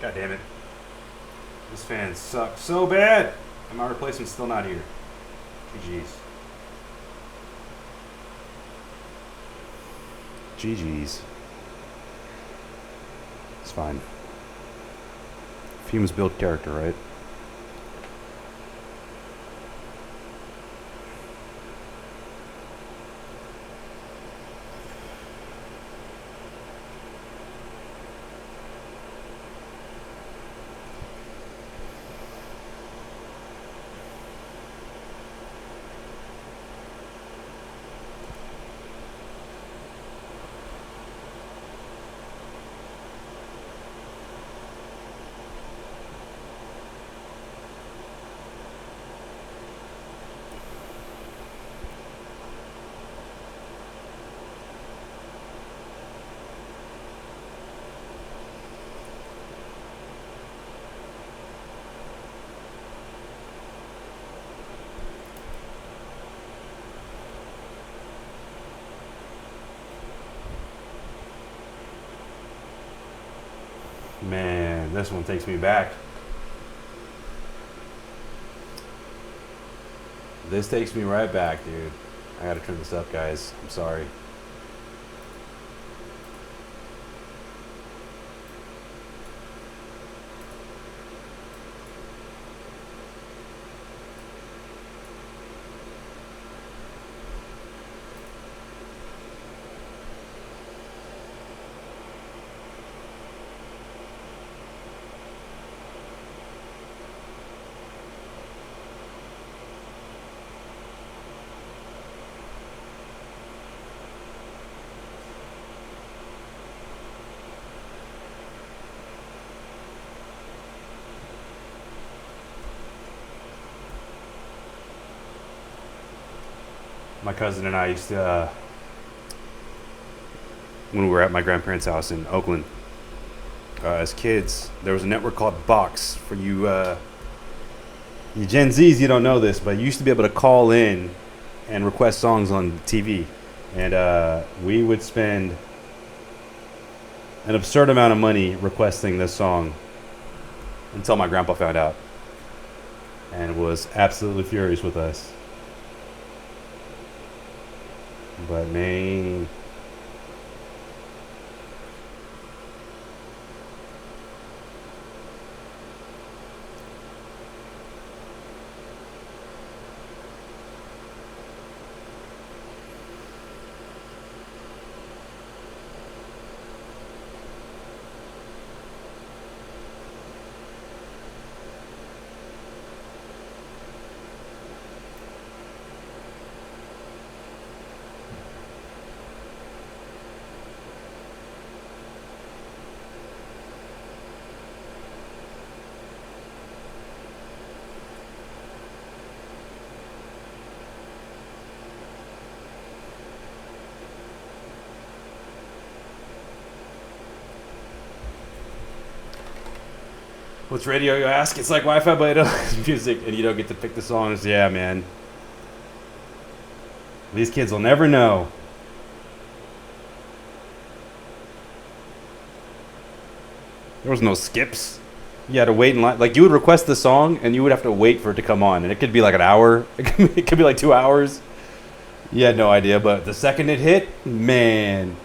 God damn it. This fan sucks so bad. And my replacement's still not here. GG's. GG's. It's fine. Fumes build character, right? Man, this one takes me back. This takes me right back, dude. I gotta turn this up, guys. I'm sorry. My cousin and I used to, when we were at my grandparents' house in Oakland, as kids, there was a network called Box. For you, you Gen Zs, you don't know this, but you used to be able to call in and request songs on TV. And we would spend an absurd amount of money requesting this song until my grandpa found out and was absolutely furious with us. But man, what's radio, you ask? It's like Wi-Fi, but it's music, and you don't get to pick the songs. Yeah, man. These kids will never know. There was no skips. You had to wait in line. Like, you would request the song, and you would have to wait for it to come on. And it could be like an hour. It could be like 2 hours. You had no idea. But the second it hit, man.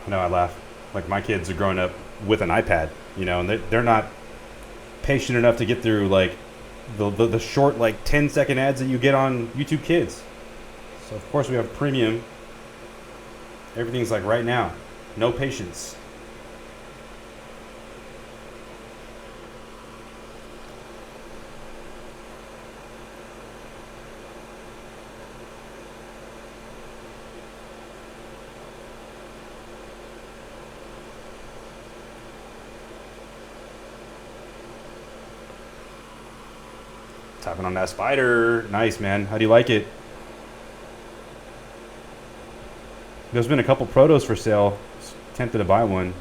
I know, I laugh. Like, my kids are growing up with an iPad, you know, and they're not patient enough to get through, like, the short, like, 10-second ads that you get on YouTube Kids. So, of course, we have premium. Everything's, like, right now. No patience. Tapping on that spider. Nice, man. How do you like it? There's been a couple protos for sale. Tempted to buy one.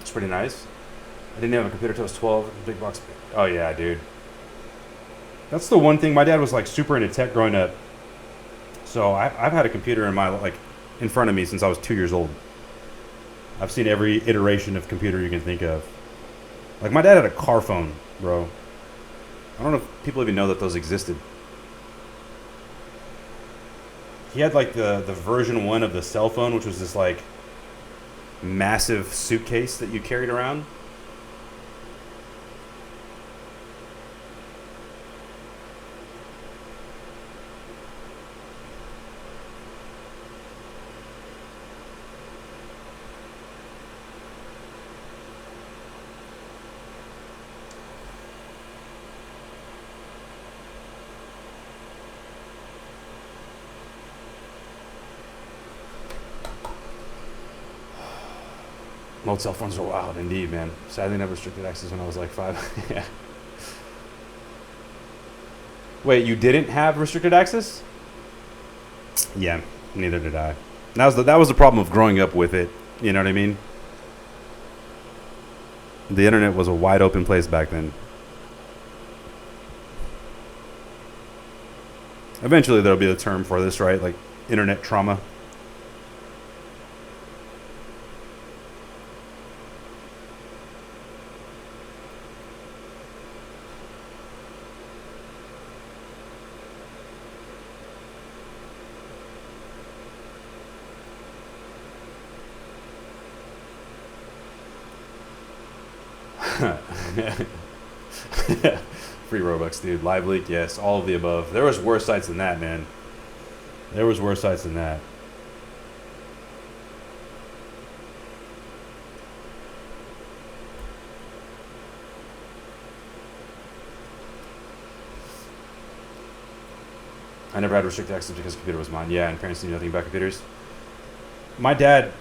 It's pretty nice. I didn't have a computer till I was 12. Big box. Oh yeah, dude. That's the one thing. My dad was like super into tech growing up. So I've had a computer in my, like, in front of me since I was 2 years old. I've seen every iteration of computer you can think of. Like, my dad had a car phone, bro. I don't know if people even know that those existed. He had like the version 1 of the cell phone, which was this like massive suitcase that you carried around. Old cell phones are wild indeed, man. Sadly, never restricted access when I was like 5. Yeah. Wait, you didn't have restricted access? Yeah, neither did I. That was the problem of growing up with it. You know what I mean? The internet was a wide open place back then. Eventually, there'll be a term for this, right? Like internet trauma. Free Robux, dude. Live leak, yes. All of the above. There was worse sites than that, man. There was worse sites than that. I never had restricted access because the computer was mine. Yeah, and parents knew nothing about computers. My dad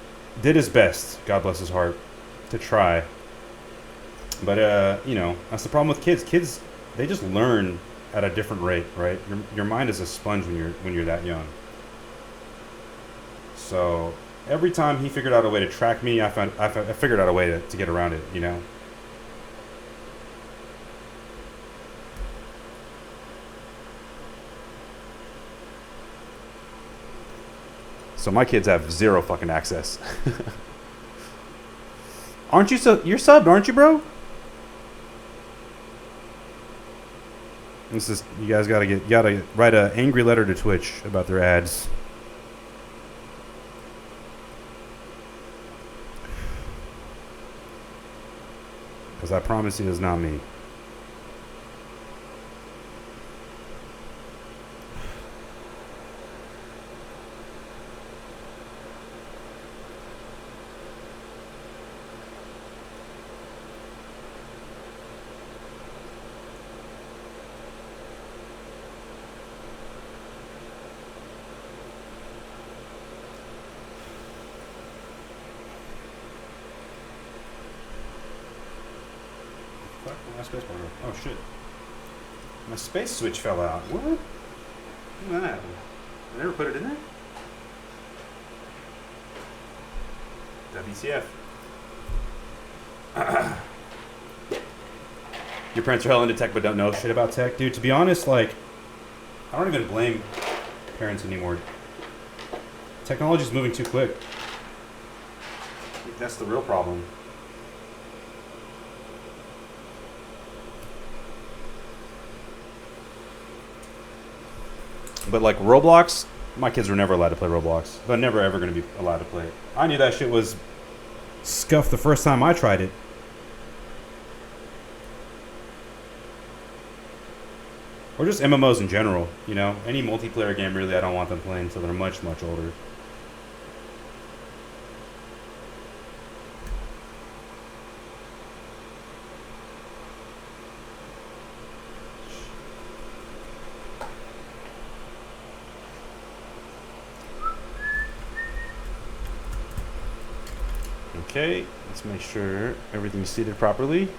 did his best, God bless his heart, to try. But, you know, that's the problem with kids. Kids, they just learn at a different rate, right? Your mind is a sponge when you're that young. So every time he figured out a way to track me, I figured out a way to get around it, you know? So my kids have zero fucking access. Aren't you you're subbed, aren't you, bro? This is, you guys gotta write an angry letter to Twitch about their ads. Because I promise you it's not me. Fuck, my space bar. Oh shit. My space switch fell out. What? Look at that. I never put it in there? WTF. Your parents are hell into tech but don't know shit about tech? Dude, to be honest, like, I don't even blame parents anymore. Technology's moving too quick. I think that's the real problem. But like Roblox, my kids were never allowed to play Roblox. They're never ever going to be allowed to play it. I knew that shit was scuffed the first time I tried it. Or just MMOs in general, you know? Any multiplayer game, really, I don't want them playing until they're much, much older. Okay, let's make sure everything's seated properly.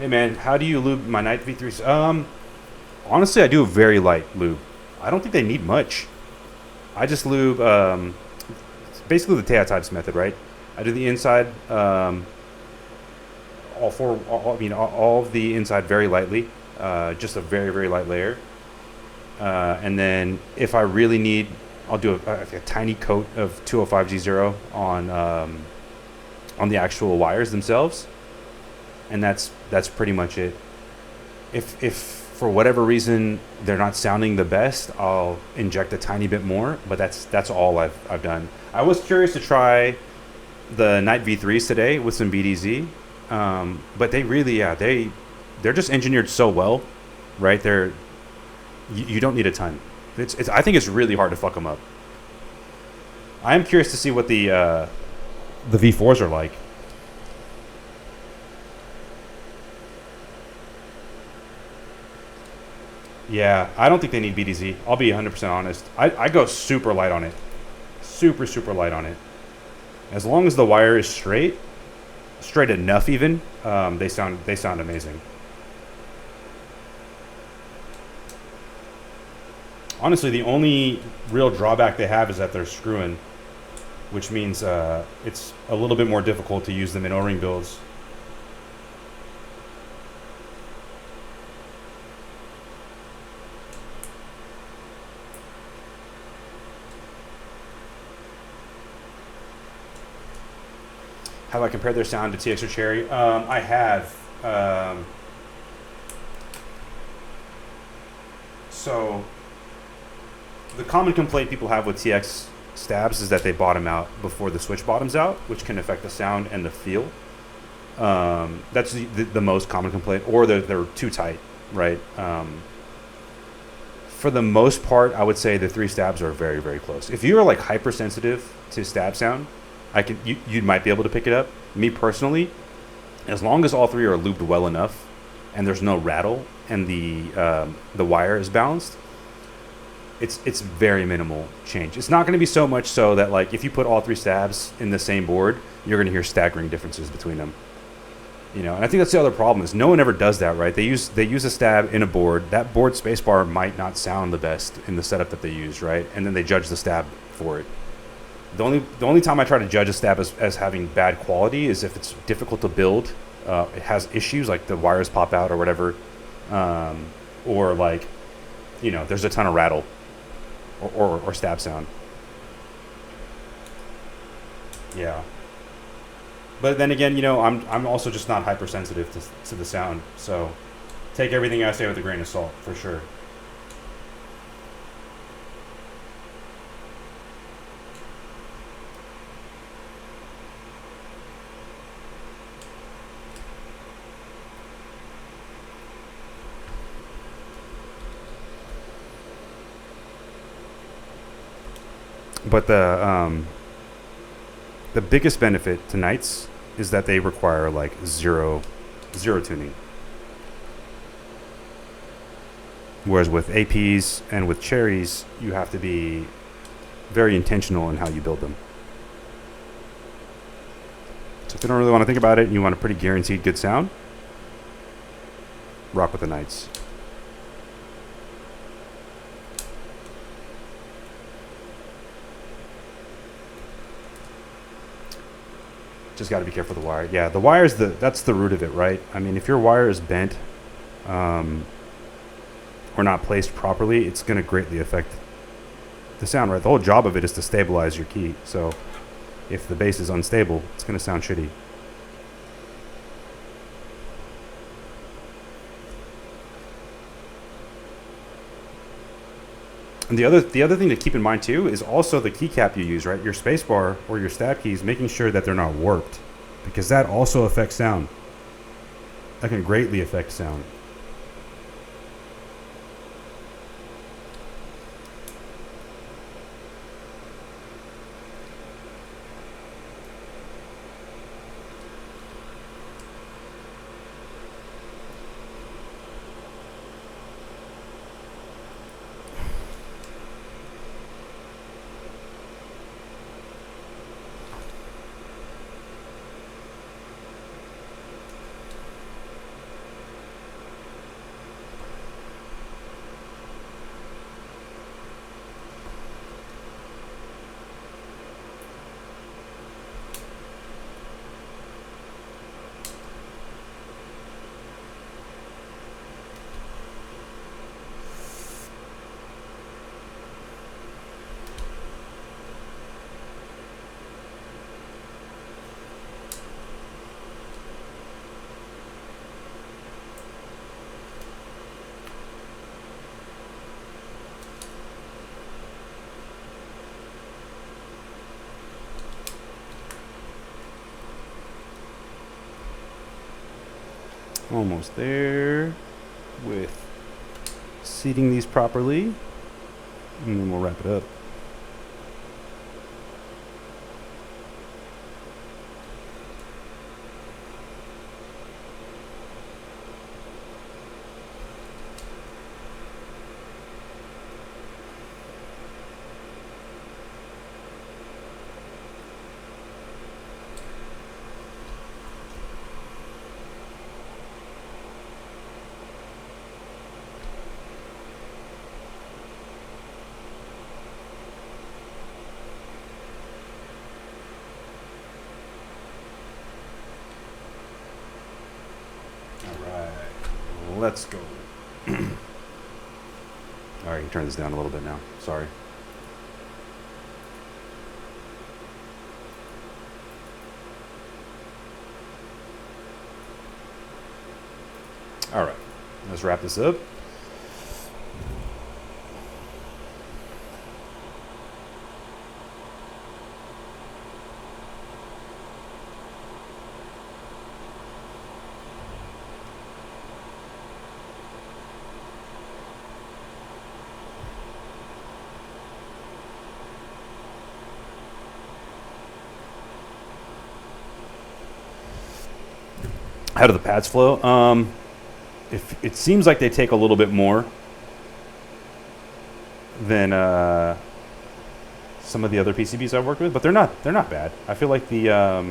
Hey man, how do you lube my Night V3s? Honestly, I do a very light lube. I don't think they need much. I just lube, basically the Teo types method, right? I do the inside, all of the inside very lightly, just a very, very light layer. And then if I really need, I'll do a tiny coat of 205G0 on the actual wires themselves. And that's pretty much it. If for whatever reason they're not sounding the best, I'll inject a tiny bit more, but that's all I've done. I was curious to try the Night V3s today with some BDZ, but they really, they're just engineered so well, right? You don't need a ton. I think it's really hard to fuck them up. I am curious to see what the V4s are like. Yeah, I don't think they need BDZ. I'll be 100% honest. I go super light on it. Super, super light on it. As long as the wire is straight enough even, they sound amazing. Honestly, the only real drawback they have is that they're screw-in, which means it's a little bit more difficult to use them in O-ring builds. Have I compared their sound to TX or Cherry? I have. So the common complaint people have with TX stabs is that they bottom out before the switch bottoms out, which can affect the sound and the feel. That's the most common complaint, or they're too tight, right? For the most part, I would say the 3 stabs are very, very close. If you're like hypersensitive to stab sound, you might be able to pick it up. Me personally, as long as all 3 are lubed well enough and there's no rattle and the wire is balanced, it's very minimal change. It's not going to be so much so that like if you put all 3 stabs in the same board, you're going to hear staggering differences between them. And I think that's the other problem is no one ever does that, right? They use a stab in a board. That board spacebar might not sound the best in the setup that they use, right? And then they judge the stab for it. The only time I try to judge a stab as having bad quality is if it's difficult to build, it has issues like the wires pop out or whatever, or like, there's a ton of rattle or stab sound. Yeah. But then again, I'm also just not hypersensitive to the sound, so take everything I say with a grain of salt for sure. But the biggest benefit to Knights is that they require like zero tuning. Whereas with APs and with Cherries, you have to be very intentional in how you build them. So if you don't really want to think about it and you want a pretty guaranteed good sound, rock with the Knights. Just got to be careful with the wire. Yeah, the wire is that's the root of it, right? I mean, if your wire is bent or not placed properly, it's going to greatly affect the sound, right? The whole job of it is to stabilize your key. So if the bass is unstable, it's going to sound shitty. And the other thing to keep in mind too is also the keycap you use, right? Your spacebar or your stab keys, making sure that they're not warped, because that also affects sound. That can greatly affect sound. Almost there with seating these properly, and then we'll wrap it up. Let's go. All right, you turn this down a little bit now. Sorry. All right, let's wrap this up. How do the pads flow? If it seems like they take a little bit more than some of the other PCBs I've worked with, but they're not bad. I feel like the I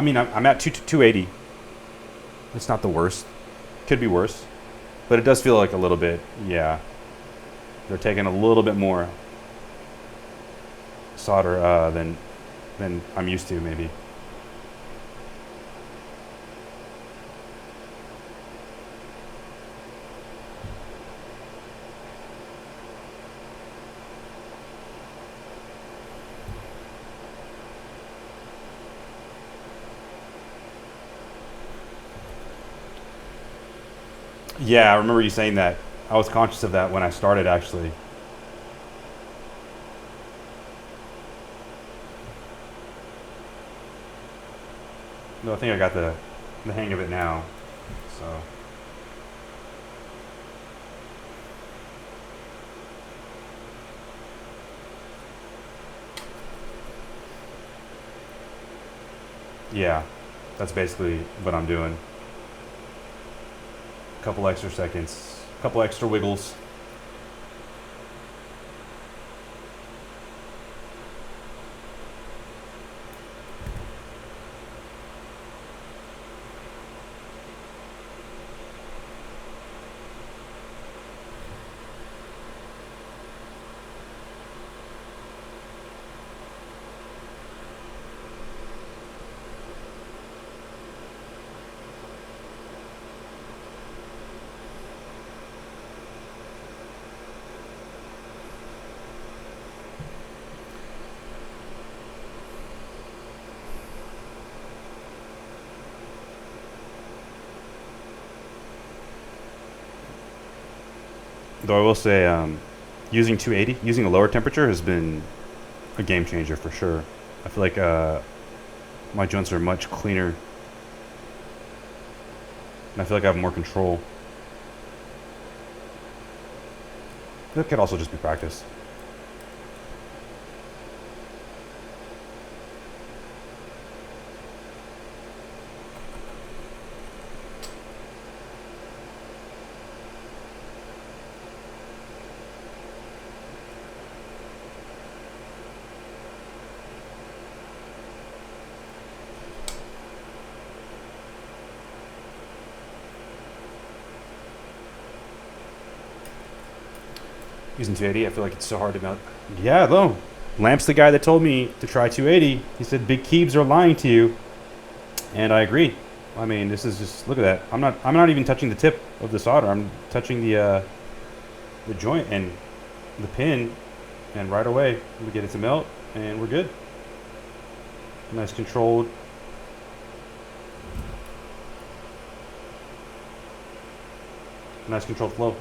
mean, I'm at 280. It's not the worst. Could be worse, but it does feel like a little bit. Yeah, they're taking a little bit more solder than I'm used to, maybe. Yeah, I remember you saying that. I was conscious of that when I started, actually. No, I think I got the hang of it now. So. Yeah, that's basically what I'm doing. Couple extra seconds, couple extra wiggles. Though I will say, using 280, using a lower temperature has been a game changer for sure. I feel like my joints are much cleaner, and I feel like I have more control. That could also just be practice. Using 280, I feel like it's so hard to melt. Yeah, though. Lamp's the guy that told me to try 280. He said big keebs are lying to you, and I agree. I mean, this is just, look at that. I'm not even touching the tip of the solder. I'm touching the joint and the pin, and right away we get it to melt, and we're good. Nice controlled. Nice controlled flow.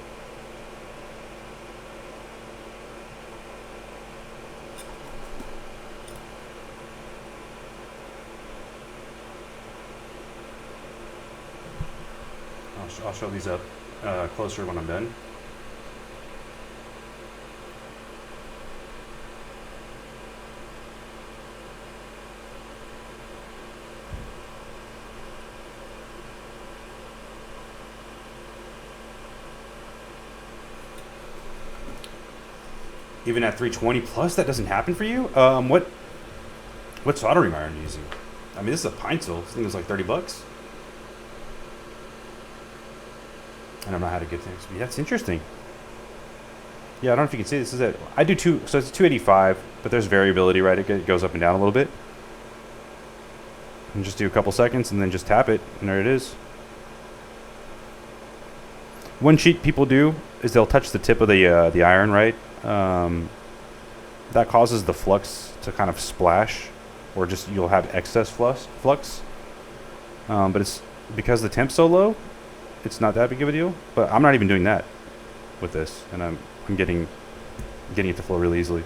I'll show these up closer when I'm done. Even at 320 plus, that doesn't happen for you? What soldering iron are you using? I mean, this is a Pine-Sol. This thing was like 30 bucks. I don't know how to get things. Yeah, that's interesting. Yeah, I don't know if you can see this. Is it? I do two, so it's 285, but there's variability, right? It goes up and down a little bit. And just do a couple seconds and then just tap it, and there it is. One cheat people do is they'll touch the tip of the iron, right? That causes the flux to kind of splash, or just you'll have excess flux. But it's because the temp's so low, it's not that big of a deal. But I'm not even doing that with this, and I'm getting it to flow really easily.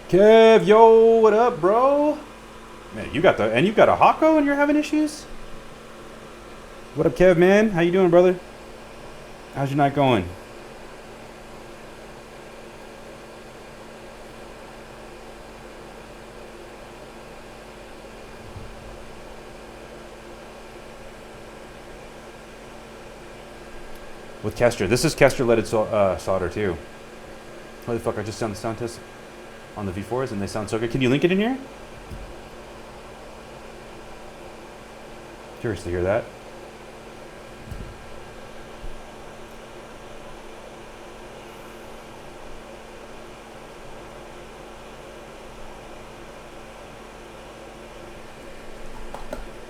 Kev, yo, what up, bro? Man, you got a Hako and you're having issues? What up, Kev, man? How you doing, brother? How's your night going? With Kester. This is Kester leaded solder, too. Holy fuck, I just sound the sound test on the V4s and they sound so good. Can you link it in here? Curious to hear that.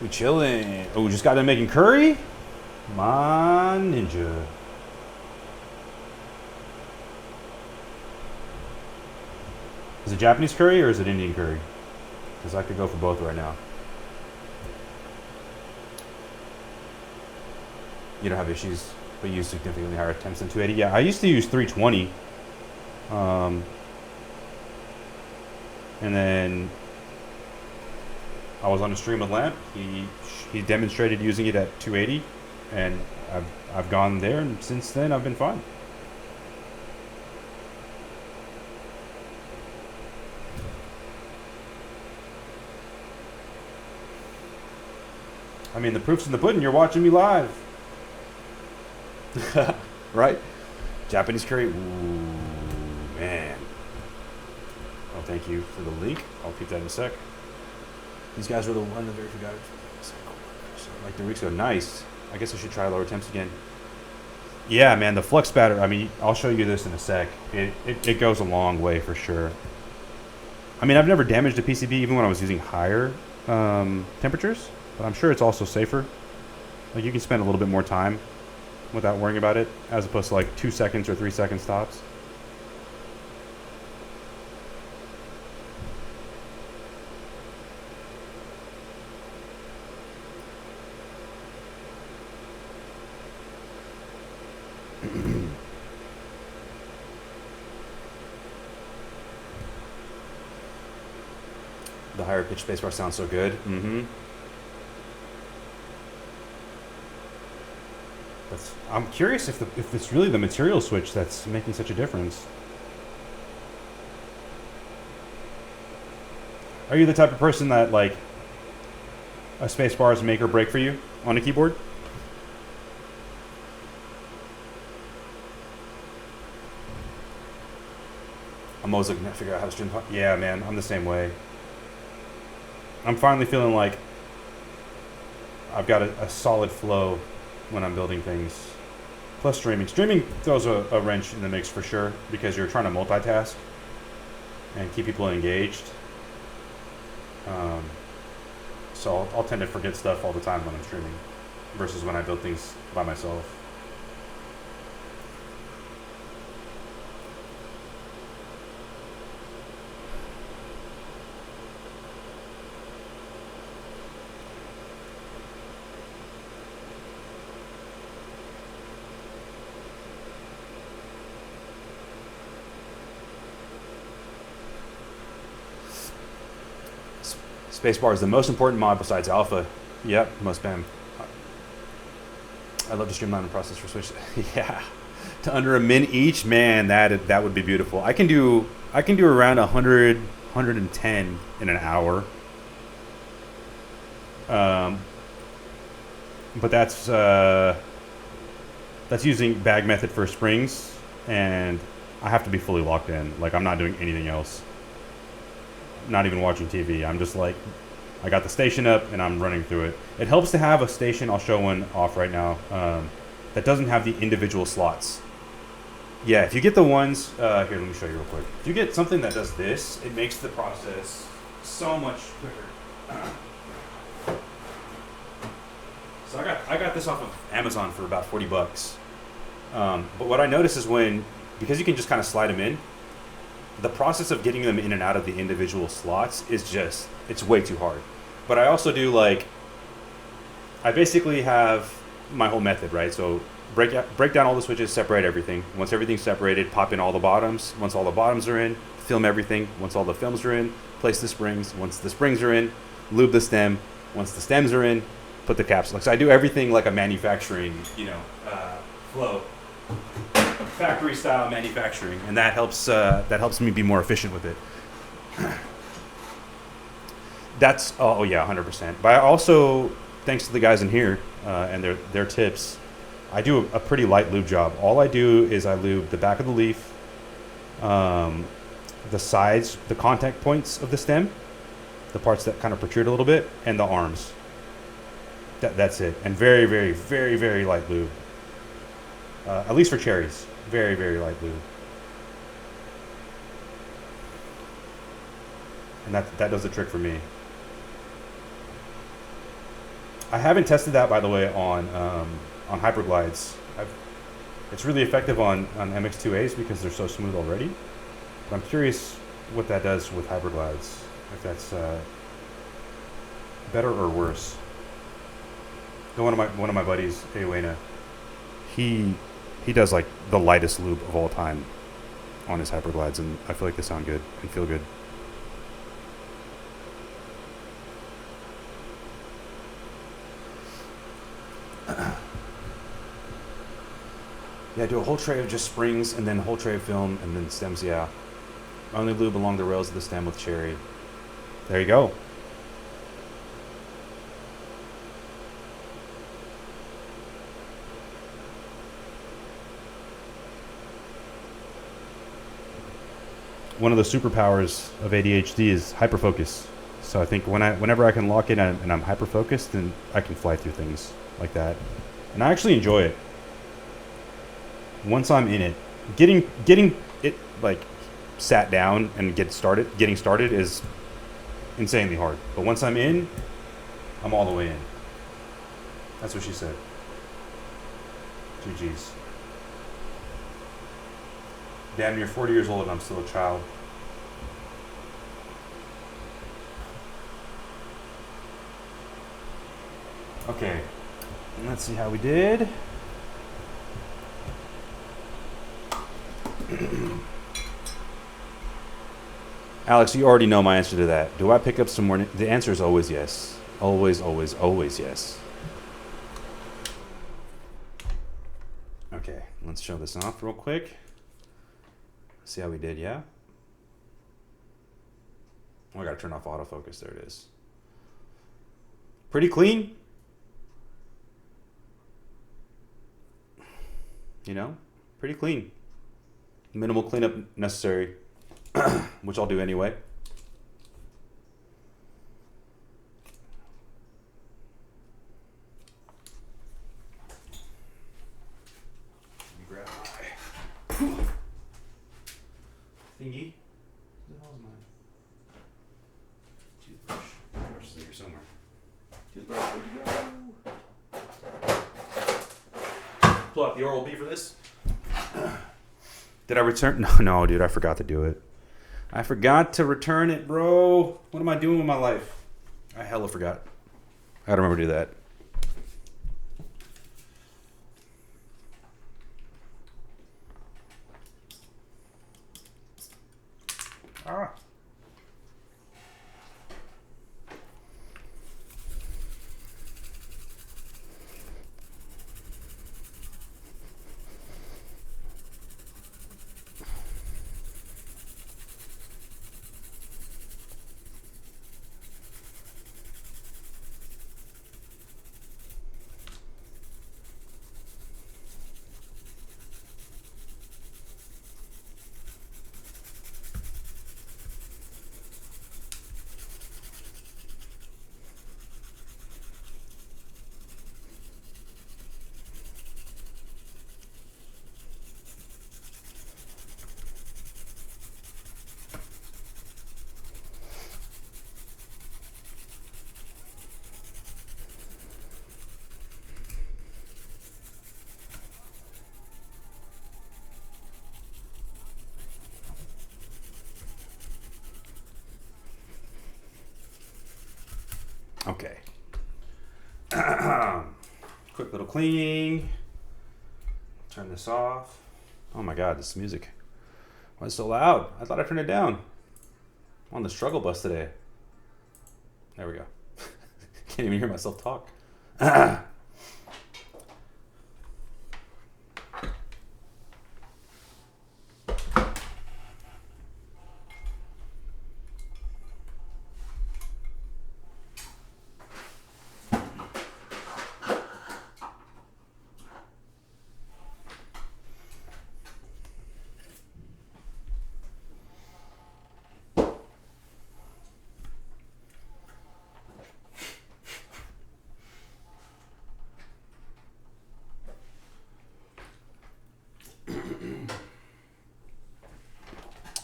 We chilling. Oh, just got done making curry? My ninja. Is it Japanese curry or is it Indian curry? Because I could go for both right now. You don't have issues, but you use significantly higher temps than 280. Yeah, I used to use 320. And then I was on a stream with Lamp. He demonstrated using it at 280, and I've gone there, and since then I've been fine. I mean, the proof's in the pudding. You're watching me live. Right? Japanese curry. Ooh, man. Oh, thank you for the link. I'll keep that in a sec. These guys were the one of the very few guys. Like 3 weeks ago. Nice. I guess I should try lower temps again. Yeah, man. The flux batter. I mean, I'll show you this in a sec. It goes a long way for sure. I mean, I've never damaged a PCB even when I was using higher temperatures. But I'm sure it's also safer. Like, you can spend a little bit more time without worrying about it, as opposed to like 2 seconds or 3 second stops. The higher pitch spacebar sounds so good. Mm-hmm. I'm curious if it's really the material switch that's making such a difference. Are you the type of person that, like, a spacebar is make or break for you on a keyboard? I'm always looking to figure out how to stream. Yeah, man, I'm the same way. I'm finally feeling like I've got a solid flow when I'm building things. Plus streaming. Streaming throws a wrench in the mix for sure, because you're trying to multitask and keep people engaged. So I'll tend to forget stuff all the time when I'm streaming versus when I build things by myself. Spacebar is the most important mod besides alpha. Yep, most spam. I love to streamline the process for Switch. Yeah, to under a min each, man, that would be beautiful. I can do around 100, 110 in an hour. But that's using bag method for springs, and I have to be fully locked in. Like, I'm not doing anything else. Not even watching TV. I'm just like, I got the station up and I'm running through it. It helps to have a station, I'll show one off right now, that doesn't have the individual slots. Yeah, if you get the ones, here, let me show you real quick. If you get something that does this, it makes the process so much quicker. So I got this off of Amazon for about 40 bucks. But what I notice is because you can just kind of slide them in, the process of getting them in and out of the individual slots is just, it's way too hard. But I also do I basically have my whole method, right? So break down all the switches, separate everything. Once everything's separated, pop in all the bottoms. Once all the bottoms are in, film everything. Once all the films are in, place the springs. Once the springs are in, lube the stem. Once the stems are in, put the caps. So I do everything like a manufacturing, flow. Factory style manufacturing, and that helps me be more efficient with it. That's oh yeah, 100%. But I also, thanks to the guys in here and their tips, I do a pretty light lube job. All I do is I lube the back of the leaf, the sides, the contact points of the stem, the parts that kind of protrude a little bit, and the arms. That's it. And very, very, very, very light lube. At least for cherries. Very, very light lube. And that does the trick for me. I haven't tested that, by the way, on Hyperglides. It's really effective on MX2As because they're so smooth already. But I'm curious what that does with Hyperglides. If that's better or worse. One of my buddies, Wayna, he does like the lightest lube of all time on his Hyperglides, and I feel like they sound good and feel good. Yeah, do a whole tray of just springs, and then a whole tray of film, and then stems. Yeah, only lube along the rails of the stem with cherry. There you go. One of the superpowers of ADHD is hyperfocus. So I think whenever I can lock in and I'm hyperfocused, then I can fly through things like that. And I actually enjoy it. Once I'm in it, getting it like sat down and getting started is insanely hard. But once I'm in, I'm all the way in. That's what she said. GG's. Damn near 40 years old and I'm still a child. Okay, let's see how we did. Alex, you already know my answer to that. Do I pick up some more? The answer is always yes. Always, always, always yes. Okay, let's show this off real quick. See how we did, yeah? Oh, I gotta turn off autofocus. There it is. Pretty clean. You know, pretty clean. Minimal cleanup necessary, which I'll do anyway. Let me grab my thingy. What the hell is mine? Toothbrush. Toothbrush is in here somewhere. Toothbrush, where'd you go? Pull out the Oral-B for this. Did I return? No, dude, I forgot to do it. I forgot to return it, bro. What am I doing with my life? I hella forgot. I gotta remember to do that. Okay. Quick little cleaning. Turn this off. Oh my god, this music. Why is it so loud? I thought I turned it down. I'm on the struggle bus today. There we go. Can't even hear myself talk.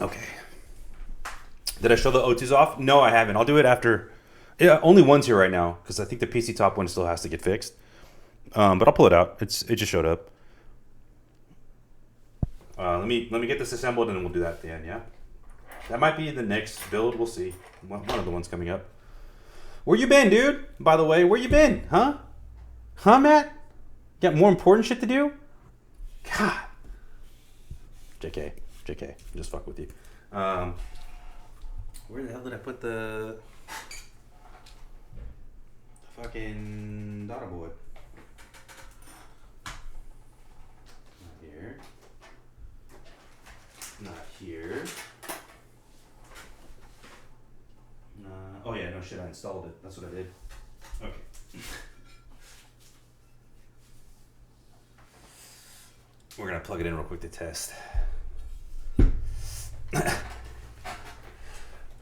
Okay. Did I show the O2s off? No, I haven't. I'll do it after. Yeah, only one's here right now because I think the PC top one still has to get fixed. But I'll pull it out. It just showed up. Let me get this assembled and then we'll do that at the end. Yeah, that might be the next build. We'll see. One of the ones coming up. Where you been, dude? By the way, where you been? Huh? Huh, Matt? Got more important shit to do? God. JK. Just fuck with you. Where the hell did I put the fucking daughter board? Not here. Not here. Oh yeah, no shit, I installed it. That's what I did. Okay. We're gonna plug it in real quick to test.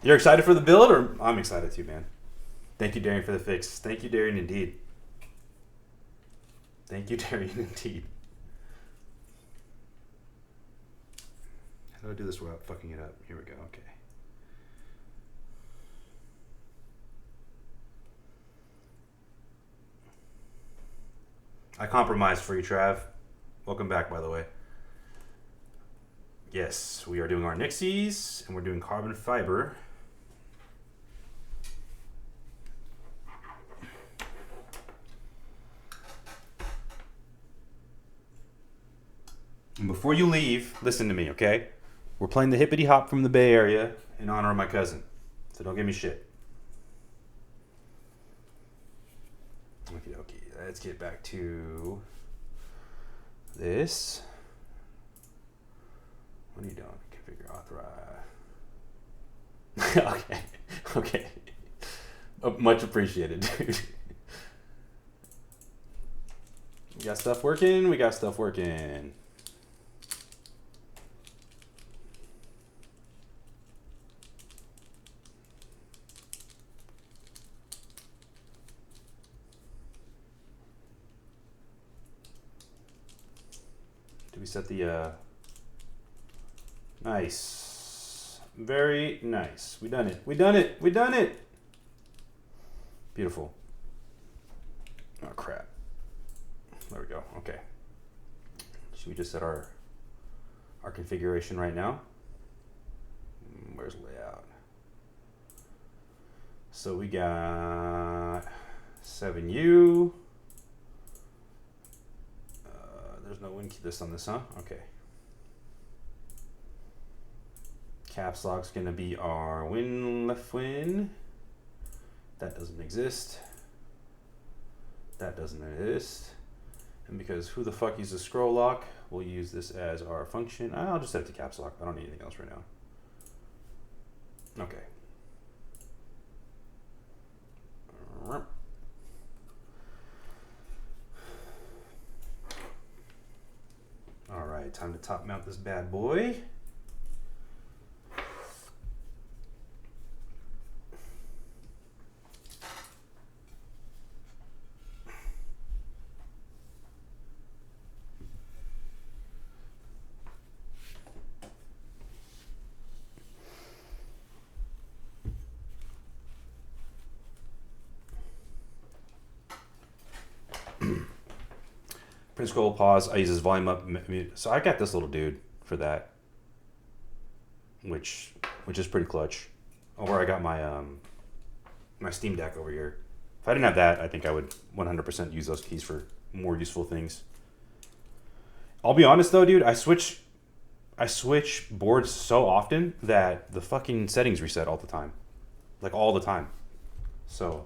You're excited for the build, or I'm excited too, man. Thank you, Darian, for the fix. Thank you, Darian, indeed. Thank you, Darian, indeed. How do I do this without fucking it up? Here we go. Okay. I compromised for you, Trav. Welcome back, by the way. Yes, we are doing our Nixies, and we're doing carbon fiber. And before you leave, listen to me, okay? We're playing the hippity hop from the Bay Area in honor of my cousin. So don't give me shit. Okie dokie. Let's get back to this. What are you doing? Configure authorize. Okay. Much appreciated, dude. We got stuff working. We set the nice, very nice. We done it. Beautiful. Oh crap. There we go. Okay. Should we just set our configuration right now? Where's layout? So we got 7U. There's no win list on this, huh? Okay. Caps lock's gonna be our win left win. That doesn't exist. That doesn't exist. And because who the fuck uses scroll lock, we'll use this as our function. I'll just set it to caps lock. I don't need anything else right now. Okay. All right, time to top mount this bad boy. Print scroll pause. I use this volume up mute. So I got this little dude for that, which is pretty clutch. Oh, where I got my my Steam Deck over here. If I didn't have that, I think I would 100% use those keys for more useful things. I'll be honest though, dude, I switch boards so often that the fucking settings reset all the time. Like all the time. So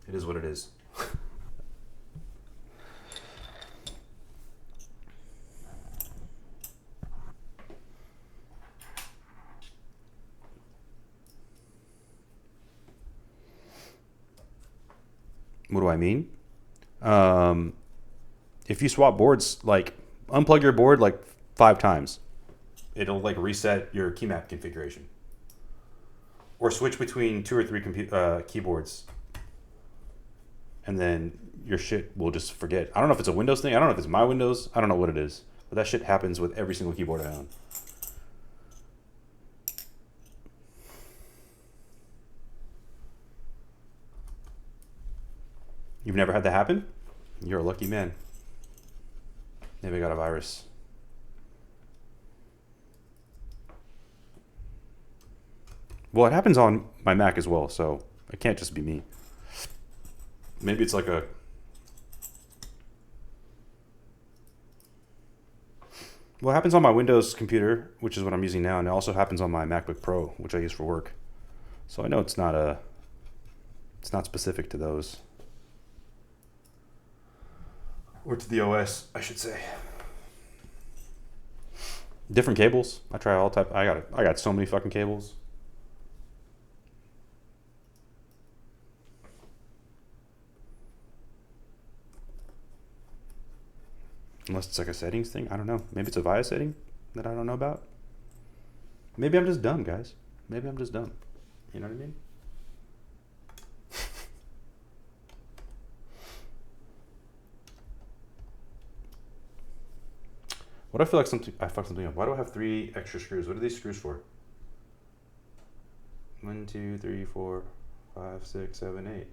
it is what it is. What do I mean? If you swap boards, like unplug your board like 5 times, it'll like reset your key map configuration. Or switch between 2 or 3 keyboards, and then your shit will just forget. I don't know if it's a Windows thing. I don't know if it's my Windows. I don't know what it is. But that shit happens with every single keyboard I own. You've never had that happen? You're a lucky man. Maybe I got a virus. Well, it happens on my Mac as well, so it can't just be me. Maybe it's like a... Well, it happens on my Windows computer, which is what I'm using now, and it also happens on my MacBook Pro, which I use for work. So I know it's not specific to those. Or to the OS, I should say. Different cables. I try all type. I got so many fucking cables. Unless it's like a settings thing. I don't know. Maybe it's a VIA setting that I don't know about. Maybe I'm just dumb, guys. Maybe I'm just dumb. You know what I mean? What I feel like I fucked something up. Why do I have 3 extra screws? What are these screws for? 1, 2, 3, 4, 5, 6, 7, 8.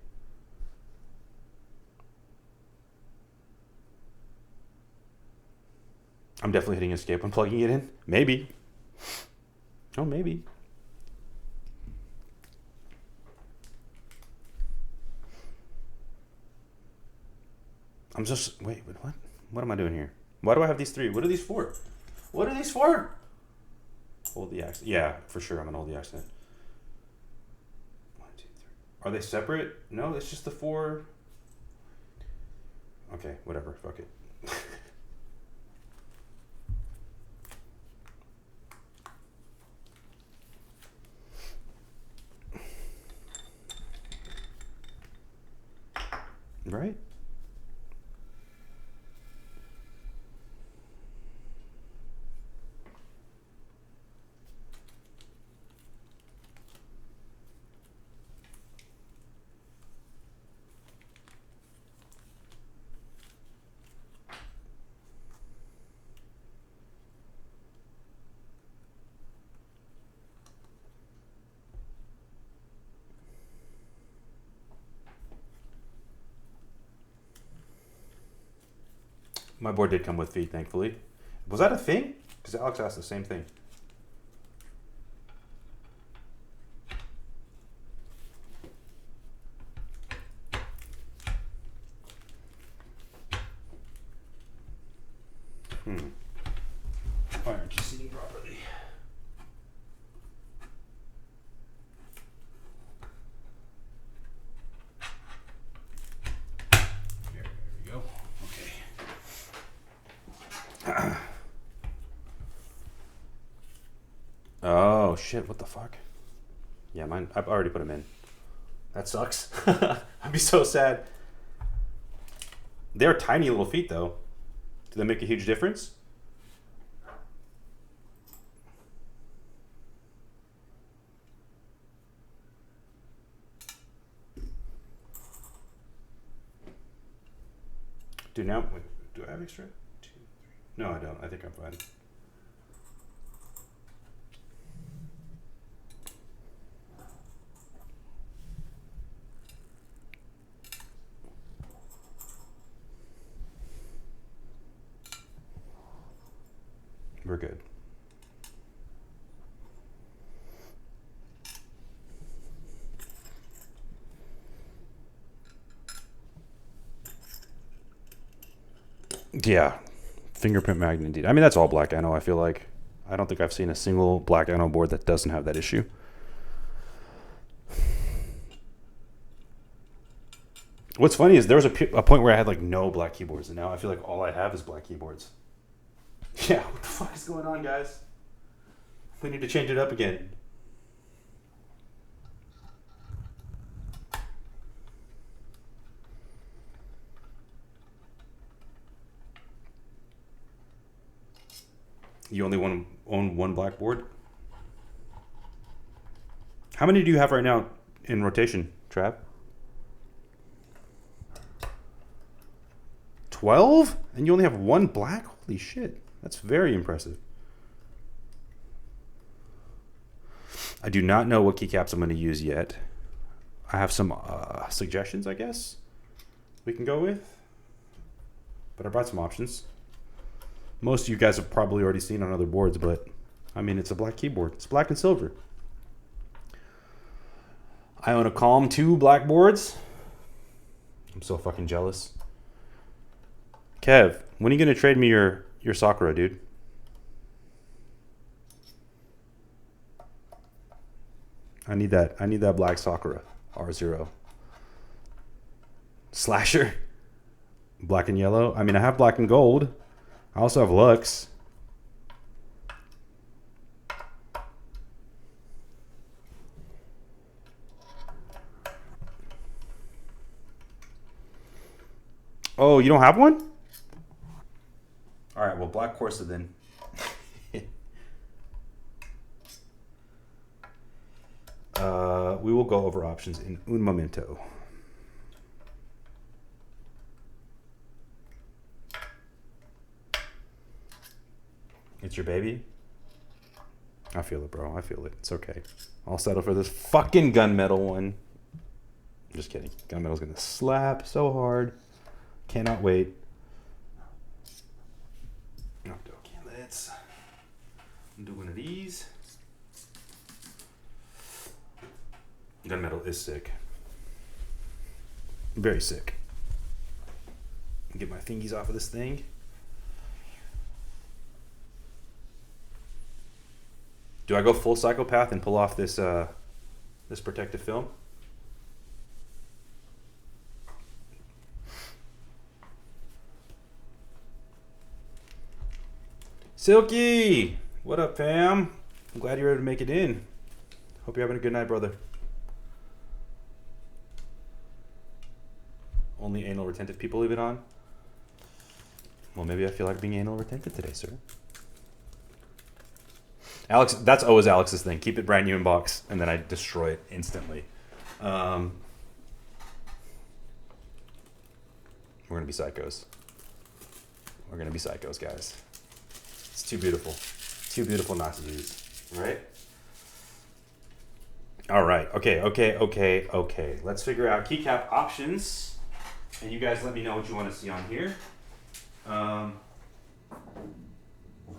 I'm definitely hitting escape when plugging it in. Maybe. Oh, maybe. I'm just... Wait, what? What am I doing here? Why do I have these 3? What are these for? What are these for? Hold the accent. Yeah, for sure I'm gonna hold the accent. 1, 2, 3. Are they separate? No, it's just the 4. Okay, whatever. Fuck it. Right? My board did come with feet, thankfully. Was that a thing? Because Alex asked the same thing. Why aren't you sitting properly? There we go. Okay. Oh, shit. What the fuck? Yeah, mine. I've already put them in. That sucks. I'd be so sad. They're tiny little feet, though. Do they make a huge difference? Dude, now, wait, do I have extra? 2, 3. No, I don't. I think I'm fine. We're good. Yeah, fingerprint magnet indeed. I mean, that's all black Ano, I feel like. I don't think I've seen a single black Ano board that doesn't have that issue. What's funny is there was a point where I had like no black keyboards, and now I feel like all I have is black keyboards. Yeah, what the fuck is going on, guys? We need to change it up again. You only own one blackboard? How many do you have right now in rotation, Trav? 12? And you only have one black? Holy shit. That's very impressive. I do not know what keycaps I'm going to use yet. I have some suggestions, I guess, we can go with. But I brought some options. Most of you guys have probably already seen on other boards, but I mean, it's a black keyboard. It's black and silver. I own a Calm 2 blackboards. I'm so fucking jealous. Kev, when are you going to trade me your Sakura, dude? I need that black Sakura. R0. Slasher. Black and yellow. I mean, I have black and gold. I also have Lux. Oh, you don't have one? All right, well, black Corsa then. We will go over options in un momento. It's your baby? I feel it, bro. I feel it. It's okay. I'll settle for this fucking gunmetal one. Just kidding. Gunmetal's gonna slap so hard. Cannot wait. Okay, let's do one of these. Gunmetal is sick. Very sick. Get my fingies off of this thing. Do I go full psychopath and pull off this this protective film? Silky! What up, fam? I'm glad you're able to make it in. Hope you're having a good night, brother. Only anal retentive people leave it on? Well, maybe I feel like being anal retentive today, sir. Alex, that's always Alex's thing. Keep it brand new in box, and then I destroy it instantly. We're gonna be psychos. We're gonna be psychos, guys. It's too beautiful. Too beautiful not to use, right? All right. Okay. Let's figure out keycap options. And you guys let me know what you want to see on here. God,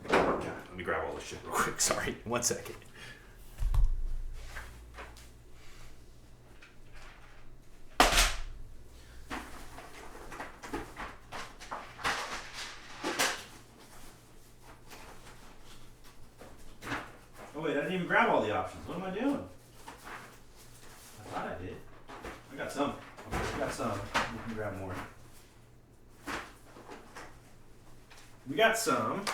let me grab all this shit real quick. Sorry. 1 second. Oh, wait. I didn't even grab all the options. What am I doing? I thought I did. I got some. We got some. We can grab more. We got some.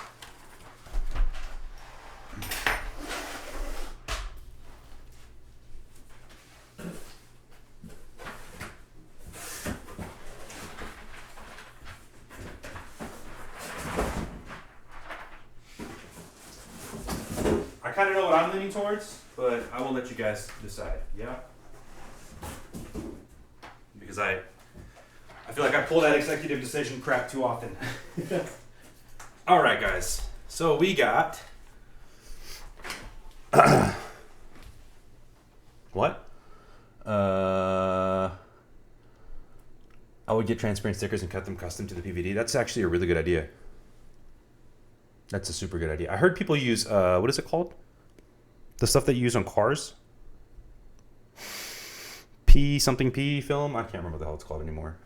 I kind of know what I'm leaning towards, but I will let you guys decide. Yeah. Because I feel like I pull that executive decision crap too often. All right, guys. So we got what? I would get transparent stickers and cut them custom to the PVD. That's actually a really good idea. That's a super good idea. I heard people use what is it called? The stuff that you use on cars. P something P film. I can't remember what the hell it's called anymore.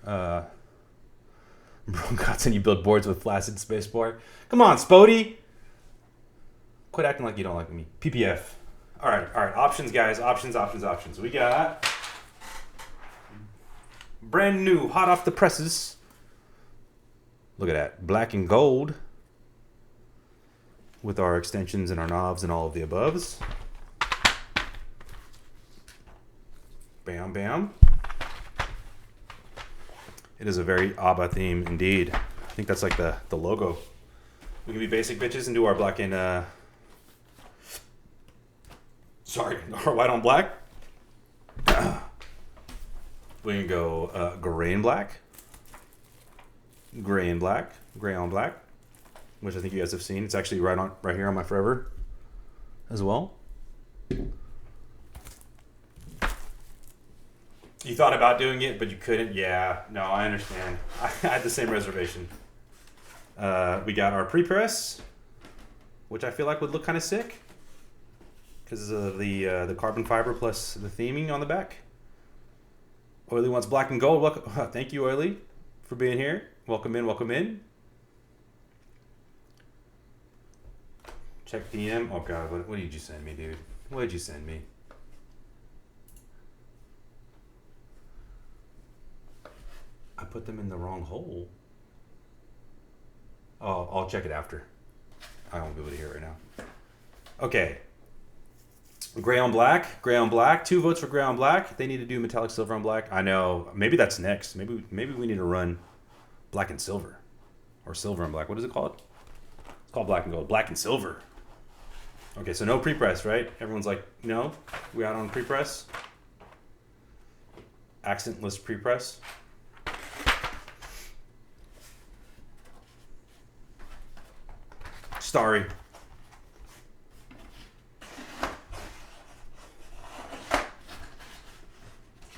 GODSSON, you build boards with flaccid spacebar. Come on, Spody. Quit acting like you don't like me. PPF. All right. Options, guys. Options. We got brand new, hot off the presses. Look at that. Black and gold. With our extensions and our knobs and all of the aboves. Bam, bam. It is a very ABBA theme indeed. I think that's like the logo. We can be basic bitches and do our black and our white on black. We can go gray and black, gray on black, which I think you guys have seen. It's actually right here on my Forever as well. You thought about doing it, but you couldn't. Yeah, no, I understand. I had the same reservation. We got our pre-press, which I feel like would look kind of sick because of the carbon fiber plus the theming on the back. Oily wants black and gold. Welcome. Thank you, Oily, for being here. Welcome in. Check DM. Oh God, what did you send me, dude? What did you send me? I put them in the wrong hole. Oh, I'll check it after. I won't be able to hear it right now. Okay. Gray on black. 2 votes for gray on black. They need to do metallic silver on black. I know. Maybe that's next. Maybe we need to run black and silver. Or silver and black. What is it called? It's called black and gold. Black and silver. Okay, so no pre-press, right? Everyone's like, no? We out on pre-press? Accentless pre-press? Starry.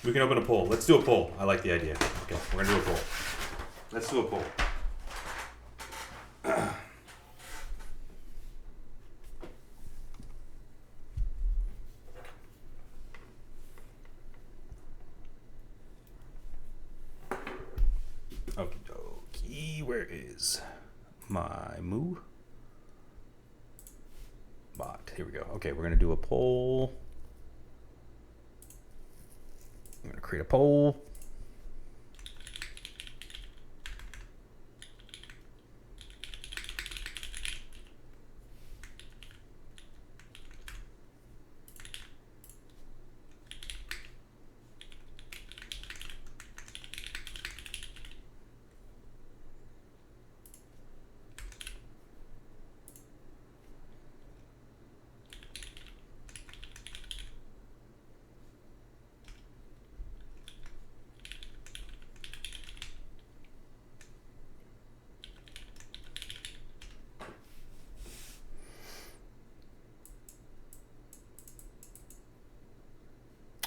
We can open a poll. Let's do a poll. I like the idea. Okay, we're gonna do a poll. Let's do a poll. Okie dokie. Where is my moo? Bot. Here we go. Okay, we're gonna do a poll. I'm gonna create a poll.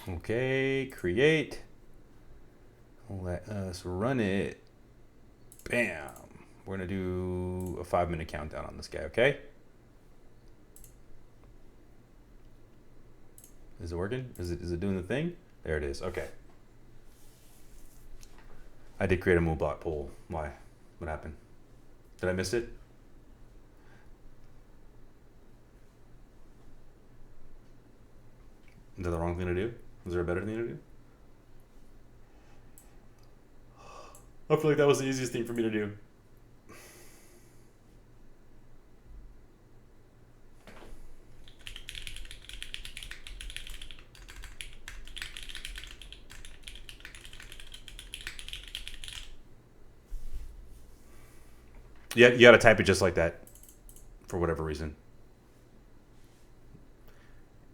Okay, create. Let us run it. Bam. We're gonna do a 5-minute countdown on this guy, okay? Is it working? Is it doing the thing? There it is. Okay. I did create a MoveBot poll. Why? What happened? Did I miss it? Is that the wrong thing to do? Was there a better thing to do? I feel like that was the easiest thing for me to do. Yeah, you got to type it just like that for whatever reason.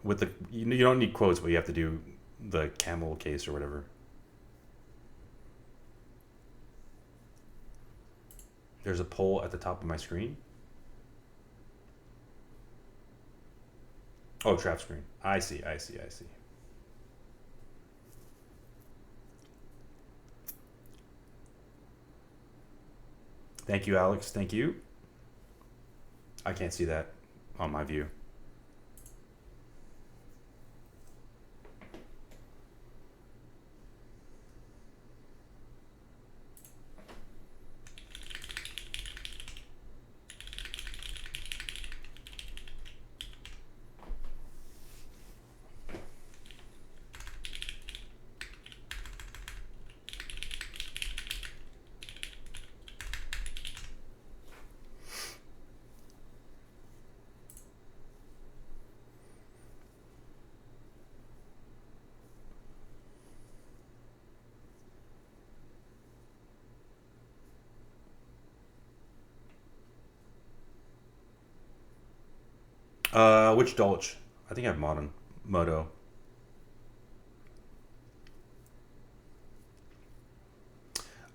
With the you don't need quotes, but you have to do the camel case or whatever. There's a poll at the top of my screen. Oh, trap screen. I see. Thank you, Alex. Thank you. I can't see that on my view. Which Dolch? I think I have Modern Moto.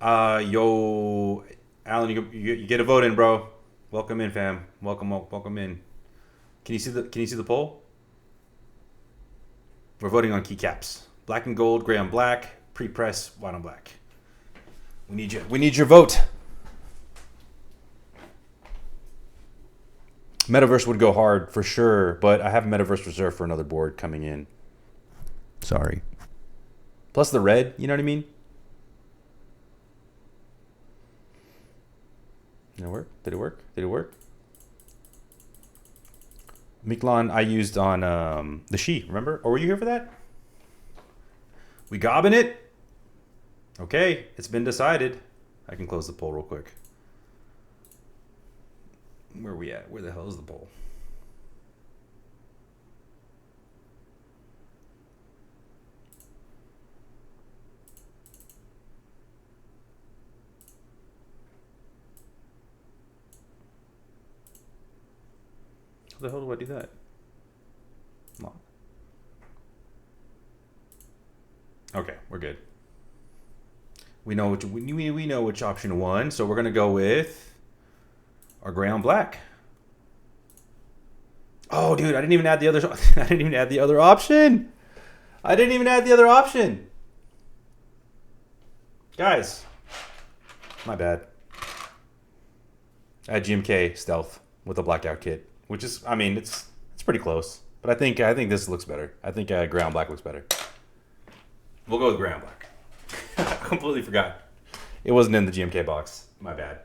Yo, Alan, you get a vote in, bro. Welcome in, fam. Welcome in. Can you see the poll? We're voting on keycaps. Black and gold, gray on black, pre-press, white on black. We need your vote. Metaverse would go hard for sure, but I have Metaverse reserved for another board coming in. Sorry. Plus the red, you know what I mean? Did it work? Did it work? Did it work? Miklon I used on the She, remember? Or were you here for that? We gobbing it? Okay, it's been decided. I can close the poll real quick. Where are we at? Where the hell is the poll? How the hell do I do that? No. Okay, we're good. We know which option won, so we're gonna go with our gray on black. Oh, dude, I didn't even add the other. I didn't even add the other option. Guys, my bad. I had GMK stealth with a blackout kit, which is, I mean, it's pretty close. But I think this looks better. I think gray on black looks better. We'll go with gray on black. I completely forgot. It wasn't in the GMK box. My bad.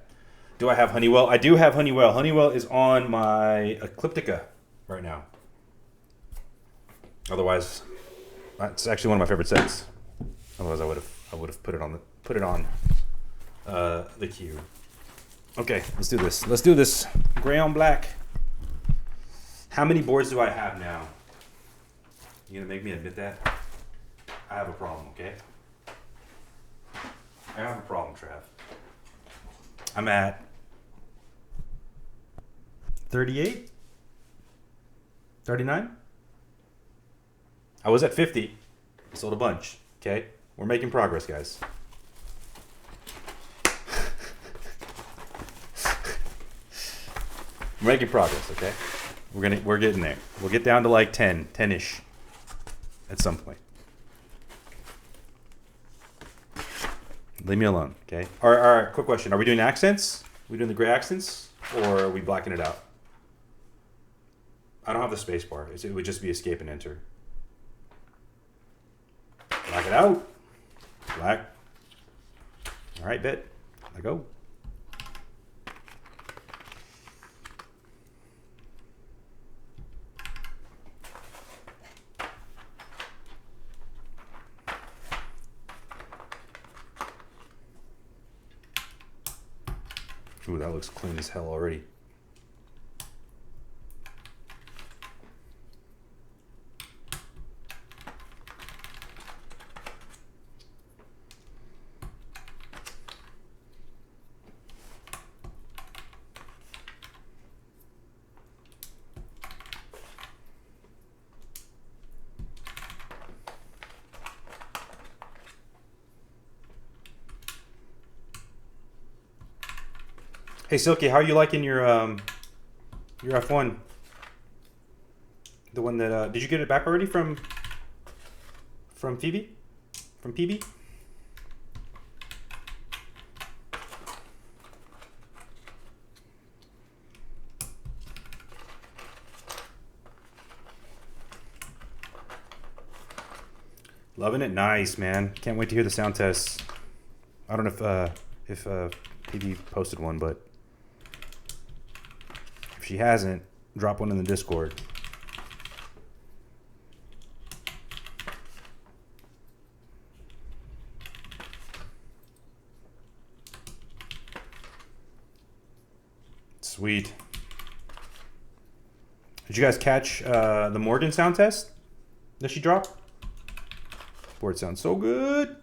Do I have Honeywell? I do have Honeywell. Honeywell is on my Ecliptica right now. Otherwise, it's actually one of my favorite sets. Otherwise, I would have put it on the queue. Okay, let's do this. Let's do this. Gray on black. How many boards do I have now? You gonna make me admit that? I have a problem. Okay. I have a problem, Trav. I'm at 38? 39? I was at 50. I sold a bunch. Okay? We're making progress, guys. We're making progress, okay? We're getting there. We'll get down to like 10-ish at some point. Leave me alone, okay? All right, quick question. Are we doing accents? Are we doing the gray accents? Or are we blacking it out? I don't have the space bar. It would just be escape and enter. Black it out. Black. All right, bet. I go. Ooh, that looks clean as hell already. Hey Silky, how are you liking your F1? The one that did you get it back already from Phoebe? From PB? Loving it, nice man. Can't wait to hear the sound tests. I don't know if PB posted one, but if she hasn't, drop one in the Discord. Sweet. Did you guys catch the Morgan sound test that she dropped? Board sounds so good.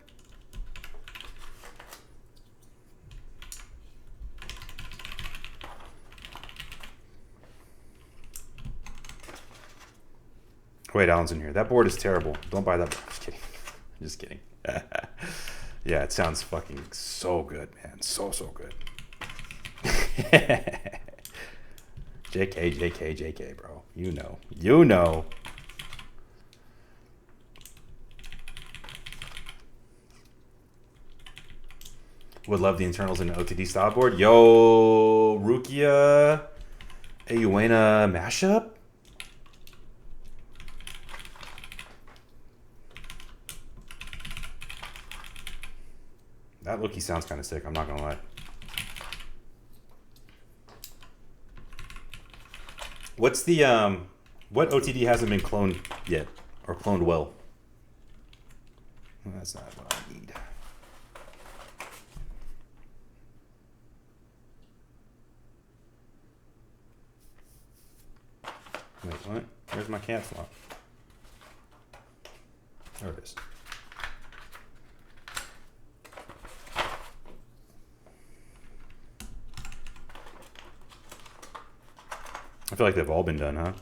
Wait, Alan's in here. That board is terrible. Don't buy that board. Just kidding. Just kidding. Yeah, it sounds fucking so good, man. So good. JK, bro. You know. Would love the internals in an OTD style board. Yo, Rukia, Ayuena mashup. That Loki sounds kind of sick. I'm not gonna lie. What's the what OTD hasn't been cloned yet or cloned well? That's not what I need. Wait, what? Where's my cat slot? There it is. I feel like they've all been done, huh?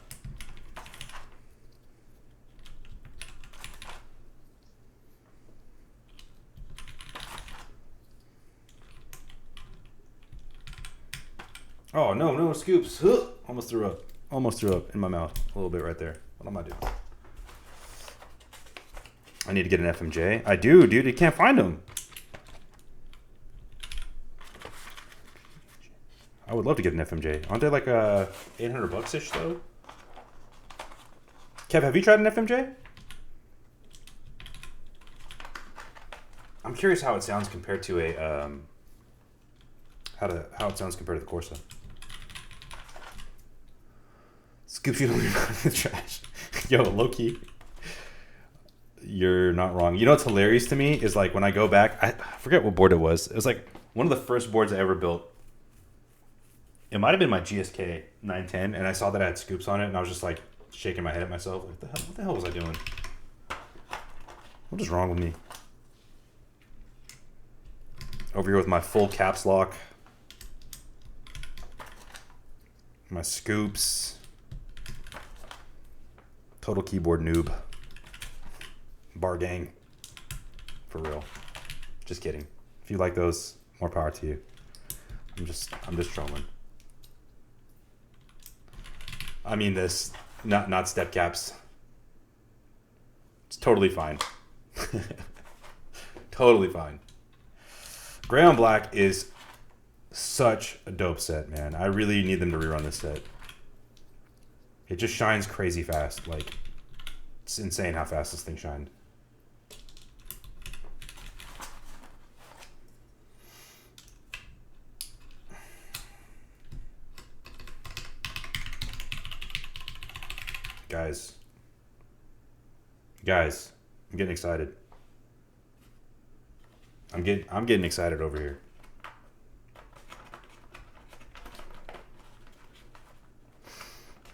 Oh, no scoops. Almost threw up. Almost threw up in my mouth. A little bit right there. What am I doing? I need to get an FMJ. I do, dude. You can't find them. I would love to get an FMJ. Aren't they like $800-ish though? Kev, have you tried an FMJ? I'm curious how it sounds compared to a how it sounds compared to the Corsa. Scoops, you don't leave in the trash. Yo, low-key, you're not wrong. You know what's hilarious to me is like when I go back, I forget what board it was. It was like one of the first boards I ever built. It might have been my GSK 910, and I saw that I had scoops on it, and I was just like shaking my head at myself. Like, what the hell was I doing? What is wrong with me? Over here with my full caps lock. My scoops. Total keyboard noob. Bar gang. For real. Just kidding. If you like those, more power to you. I'm just trolling. I mean this, not step caps. It's totally fine. Totally fine. Gray on Black is such a dope set, man. I really need them to rerun this set. It just shines crazy fast. Like, it's insane how fast this thing shined. Guys, I'm getting excited. I'm getting excited over here.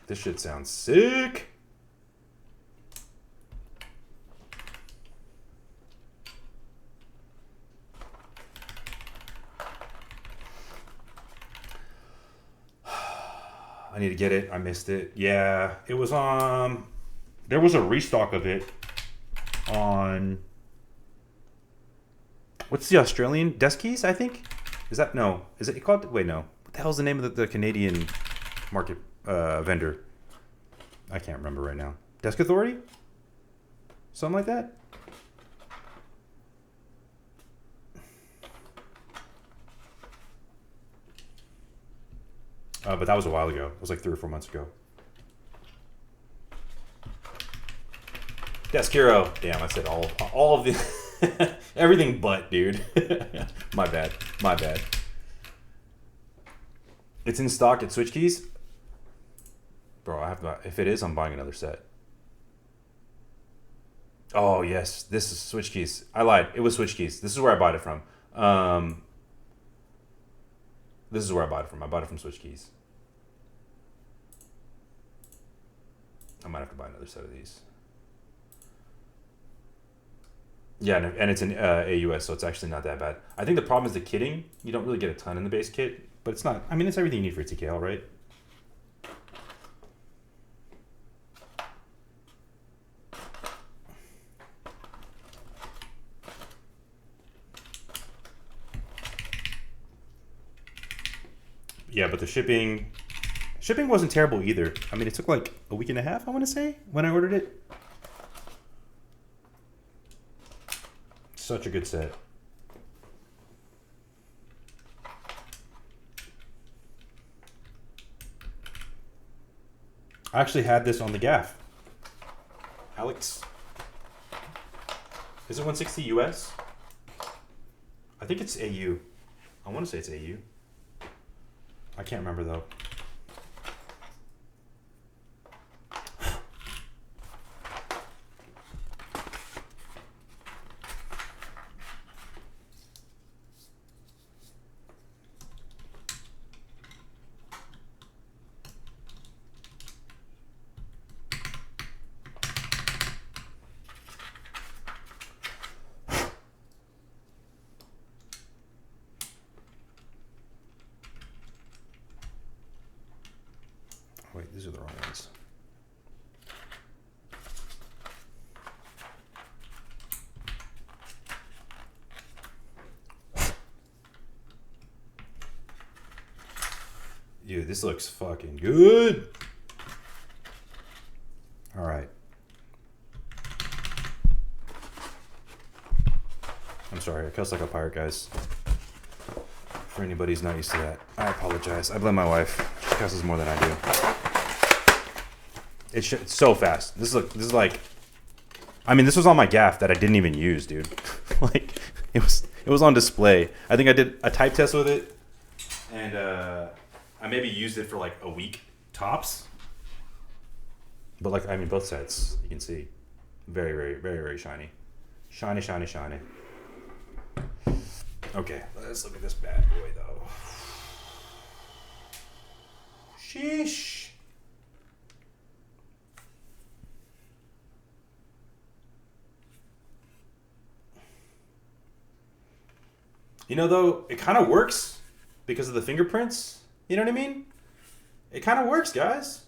This shit sounds sick. I need to get it. I missed it. Yeah, it was there was a restock of it on, what's the Australian Deskies, I think? Is it called, wait, no. What the hell's the name of the Canadian market vendor? I can't remember right now. Desk Authority? Something like that? But that was a while ago. It was like 3 or 4 months ago. Desk Hero. Damn, I said all of the everything but, dude. My bad. It's in stock at Switch Keys. Bro, if it is, I'm buying another set. Oh yes, this is Switch Keys. I lied. It was Switch Keys. This is where I bought it from. This is where I bought it from. I bought it from Switch Keys. I might have to buy another set of these. Yeah, and it's an AUS, so it's actually not that bad. I think the problem is the kitting. You don't really get a ton in the base kit, but it's not. I mean, it's everything you need for a TKL, right? Yeah, but the shipping wasn't terrible either. I mean, it took like a week and a half, I want to say, when I ordered it. Such a good set. I actually had this on the gaff. Alex. Is it 160 US? I think it's AU. I want to say it's AU. I can't remember though. Wait, these are the wrong ones. Dude, this looks fucking good. All right. I'm sorry, I cuss like a pirate, guys. For anybody who's not used to that, I apologize. I blame my wife. She cusses more than I do. It's so fast. This is like, I mean, this was on my gaff that I didn't even use, dude. Like, it was on display. I think I did a type test with it, and I maybe used it for like a week tops. But like, I mean, both sets, you can see, very, very, very, very shiny, shiny, shiny, shiny. Okay, let's look at this bad boy though. Sheesh. You know, though, it kind of works because of the fingerprints. You know what I mean? It kind of works, guys.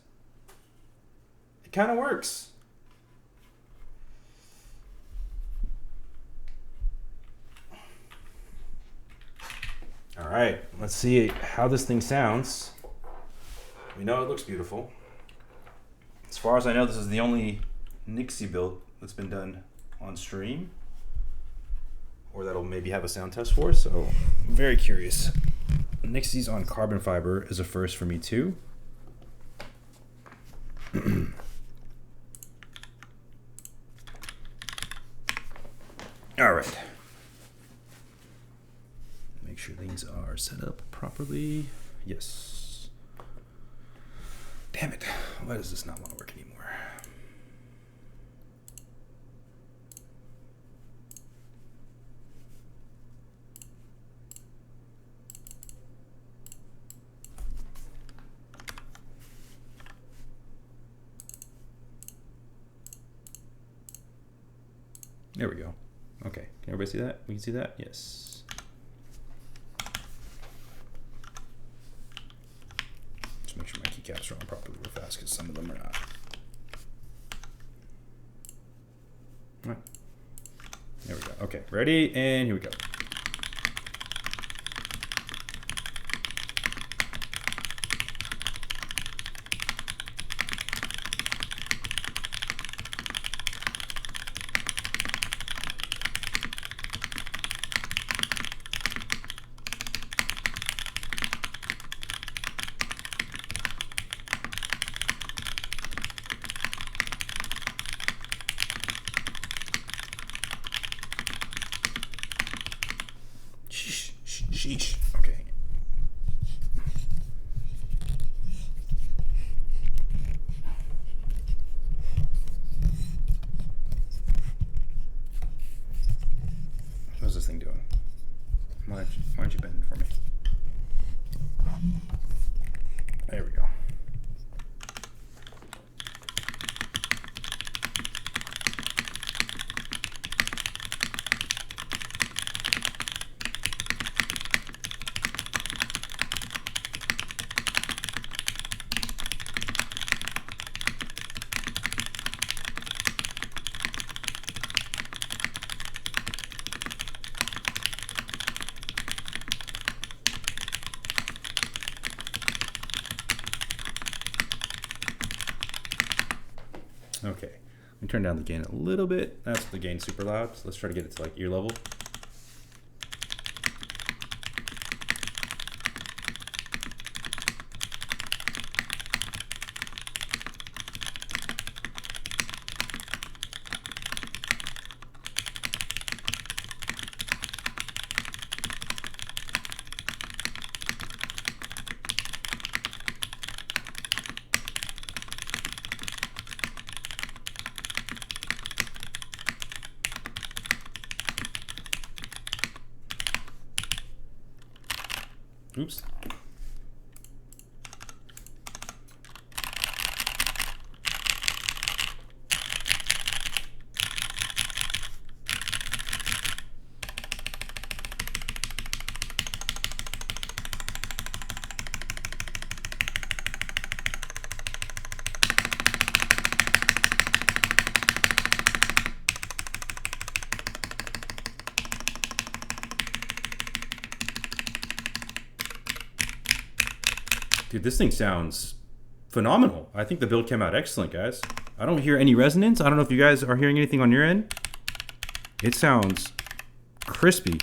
It kind of works. All right, let's see how this thing sounds. We know it looks beautiful. As far as I know, this is the only Nixie build that's been done on stream, or that'll maybe have a sound test for. So I'm very curious. Nixie's on carbon fiber is a first for me too. All right. Make sure things are set up properly. Yes. Damn it. Why does this not want to work anymore? There we go. Okay, can everybody see that? We can see that? Yes. Just make sure my keycaps are on properly real fast because some of them are not. All right. There we go. Okay, ready? And here we go. Okay, let me turn down the gain a little bit. That's the gain super loud. So let's try to get it to like ear level. Oops. Dude, this thing sounds phenomenal. I think the build came out excellent, guys. I don't hear any resonance. I don't know if you guys are hearing anything on your end. It sounds crispy.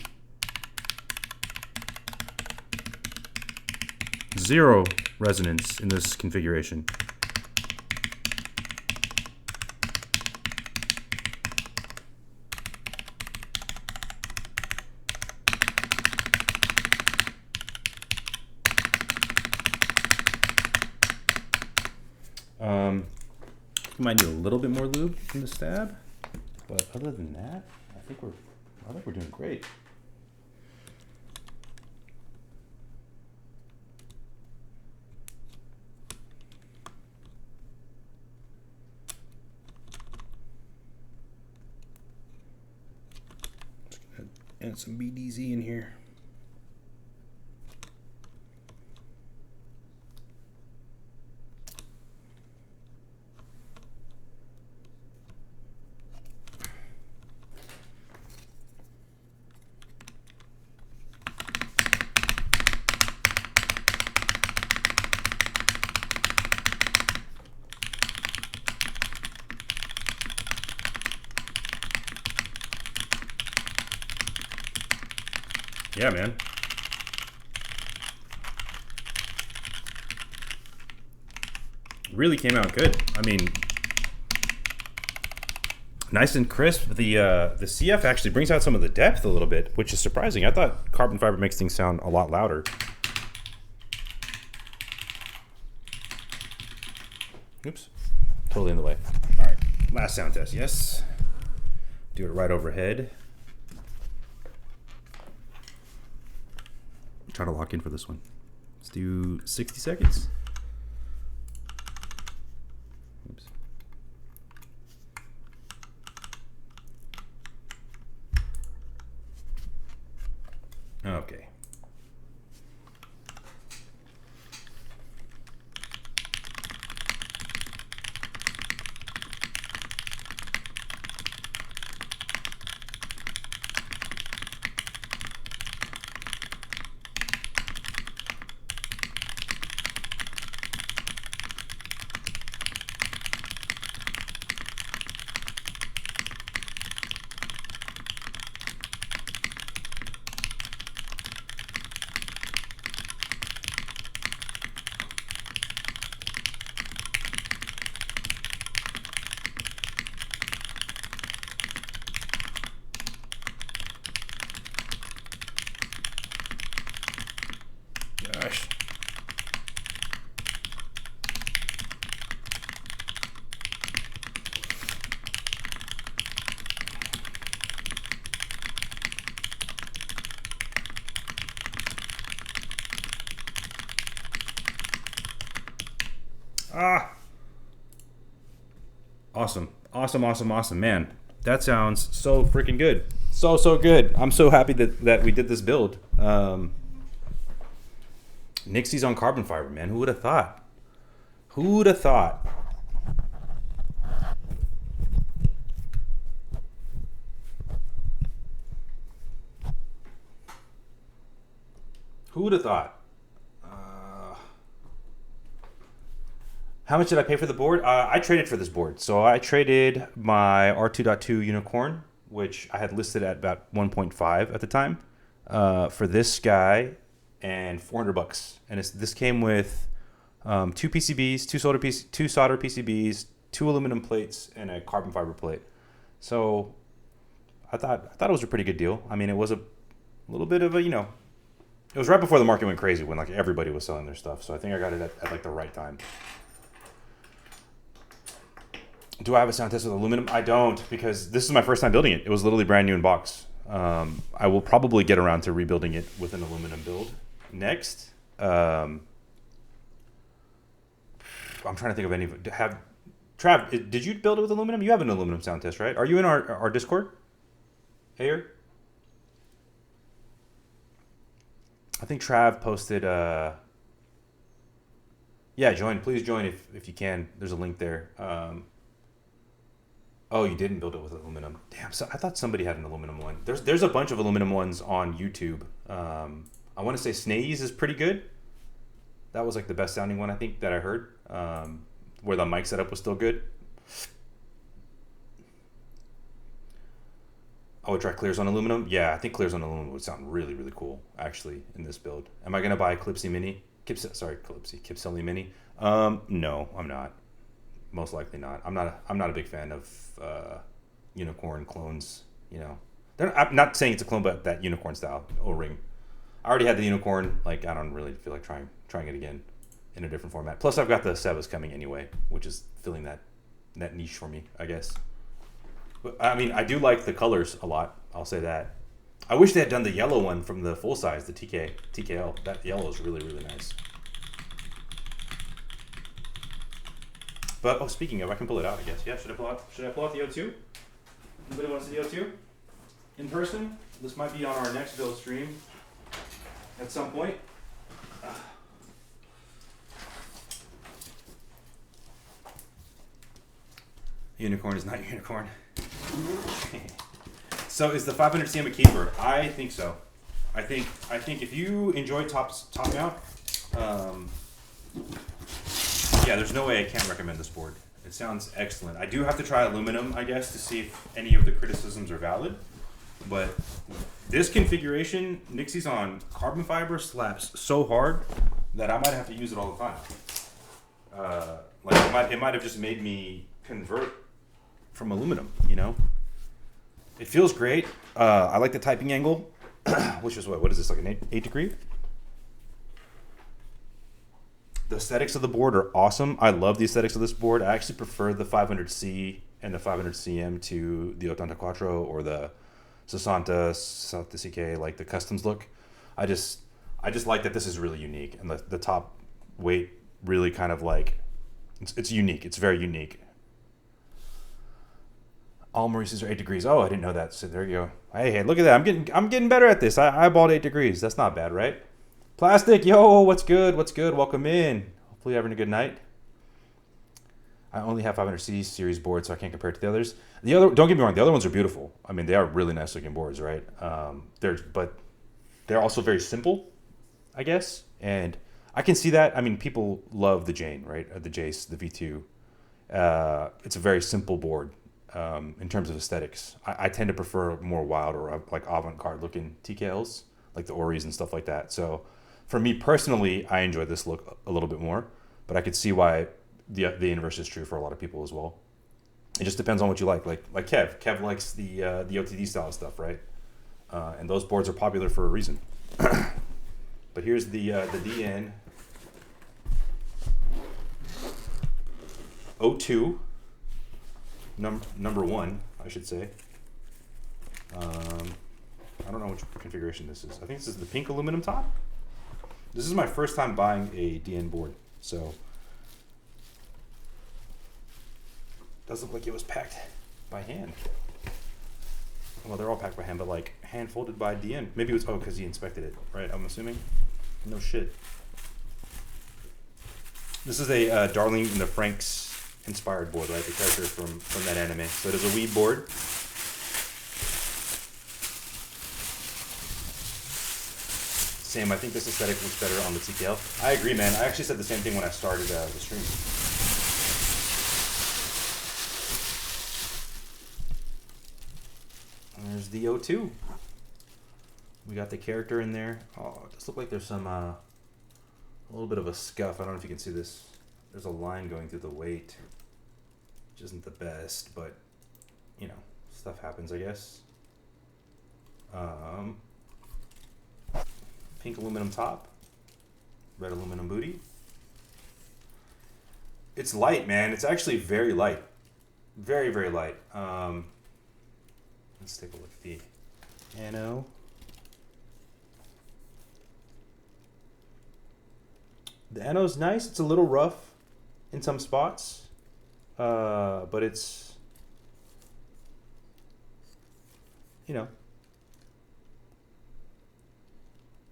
Zero resonance in this configuration. We might need a little bit more lube in the stab, but other than that, I think we're doing great. Just gonna add some BDZ in here. Yeah, man. Really came out good. I mean, nice and crisp. The CF actually brings out some of the depth a little bit, which is surprising. I thought carbon fiber makes things sound a lot louder. Oops, totally in the way. All right, last sound test. Yes, do it right overhead. Try to lock in for this one. Let's do 60 seconds. Oops. Okay. Gosh. Ah. Awesome. Awesome, awesome, awesome. Man, that sounds so freaking good. So good. I'm so happy that we did this build. Nixie's on carbon fiber, man. Who would have thought? Who would have thought? Who would have thought? How much did I pay for the board? I traded for this board. So I traded my R2.2 Unicorn, which I had listed at about 1.5 at the time, for this guy and $400. And this came with two PCBs, two solder PCBs, two aluminum plates, and a carbon fiber plate. So I thought it was a pretty good deal. I mean, it was a little bit of a, it was right before the market went crazy when like everybody was selling their stuff. So I think I got it at like the right time. Do I have a sound test with aluminum? I don't, because this is my first time building it. It was literally brand new in box. I will probably get around to rebuilding it with an aluminum build next. I'm trying to think of any. Trav, did you build it with aluminum? You have an aluminum sound test, right? Are you in our Discord? Ayer? I think Trav posted. Yeah, join. Please join if you can. There's a link there. Oh, you didn't build it with aluminum. Damn, so I thought somebody had an aluminum one. There's a bunch of aluminum ones on YouTube. I want to say Snae's is pretty good. That was like the best sounding one I think that I heard. Where the mic setup was still good. I would try clears on aluminum. Yeah, I think clears on aluminum would sound really, really cool actually in this build. Am I gonna buy a Clipsy Mini? Kipseli Mini. No, I'm not. Most likely not. I'm not a big fan of unicorn clones. I'm not saying it's a clone, but that unicorn style O-ring. I already had the unicorn. Like, I don't really feel like trying it again in a different format. Plus, I've got the Sebas coming anyway, which is filling that niche for me, I guess. But I mean, I do like the colors a lot. I'll say that. I wish they had done the yellow one from the full size, the TKL. That yellow is really, really nice. But speaking of, I can pull it out, I guess. Yeah, should I pull out the O2? Anybody want to see the O2 in person? This might be on our next build stream at some point. Unicorn is not unicorn. So is the 500 CM a keeper? I think so. I think if you enjoy top mount, yeah, there's no way I can't recommend this board. It sounds excellent. I do have to try aluminum, I guess, to see if any of the criticisms are valid. But this configuration, Nixie's on carbon fiber, slaps so hard that I might have to use it all the time. It might have just made me convert from aluminum, It feels great. I like the typing angle, which is what is this, like an 8 degree? The aesthetics of the board are awesome. I love the aesthetics of this board. I actually prefer the 500C and the 500CM to the 84 or the 60, like the customs look. I just like that this is really unique, and the top weight really kind of like it's unique. It's very unique. All Merisis are 8 degrees. Oh, I didn't know that. So there you go. Hey, look at that. I'm getting better at this. I eyeballed 8 degrees. That's not bad, right? Plastic, yo, what's good? Welcome in. Hopefully you're having a good night. I only have 500C series boards, so I can't compare it to the others. Don't get me wrong, the other ones are beautiful. I mean, they are really nice looking boards, right? But they're also very simple, I guess. And I can see that. I mean, people love the Jane, right? The Jace, the V2. It's a very simple board in terms of aesthetics. I tend to prefer more wild or like avant-garde looking TKLs, like the Oris and stuff like that. So for me personally, I enjoy this look a little bit more, but I could see why the inverse is true for a lot of people as well. It just depends on what you like. Like Kev. Kev likes the OTD style stuff, right? And those boards are popular for a reason. But here's the DN 02 number 1, I should say. I don't know which configuration this is. I think this is the pink aluminum top. This is my first time buying a DN board, so does look like it was packed by hand. Well, they're all packed by hand, but like hand folded by DN. Maybe it was because he inspected it, right? I'm assuming. No shit. This is a Darling in the Franxx inspired board, right? The character from that anime. So it is a weeb board. Same, I think this aesthetic looks better on the TKL. I agree, man. I actually said the same thing when I started the stream. there's the O2. We got the character in there. Oh, it does look like there's some a little bit of a scuff. I don't know if you can see this. There's a line going through the weight, which isn't the best, but you know, stuff happens, I guess. Pink aluminum top, red aluminum booty. It's light, man. It's actually very light. Very, very light. Let's take a look at the ano. The ano's nice. It's a little rough in some spots, but it's, you know,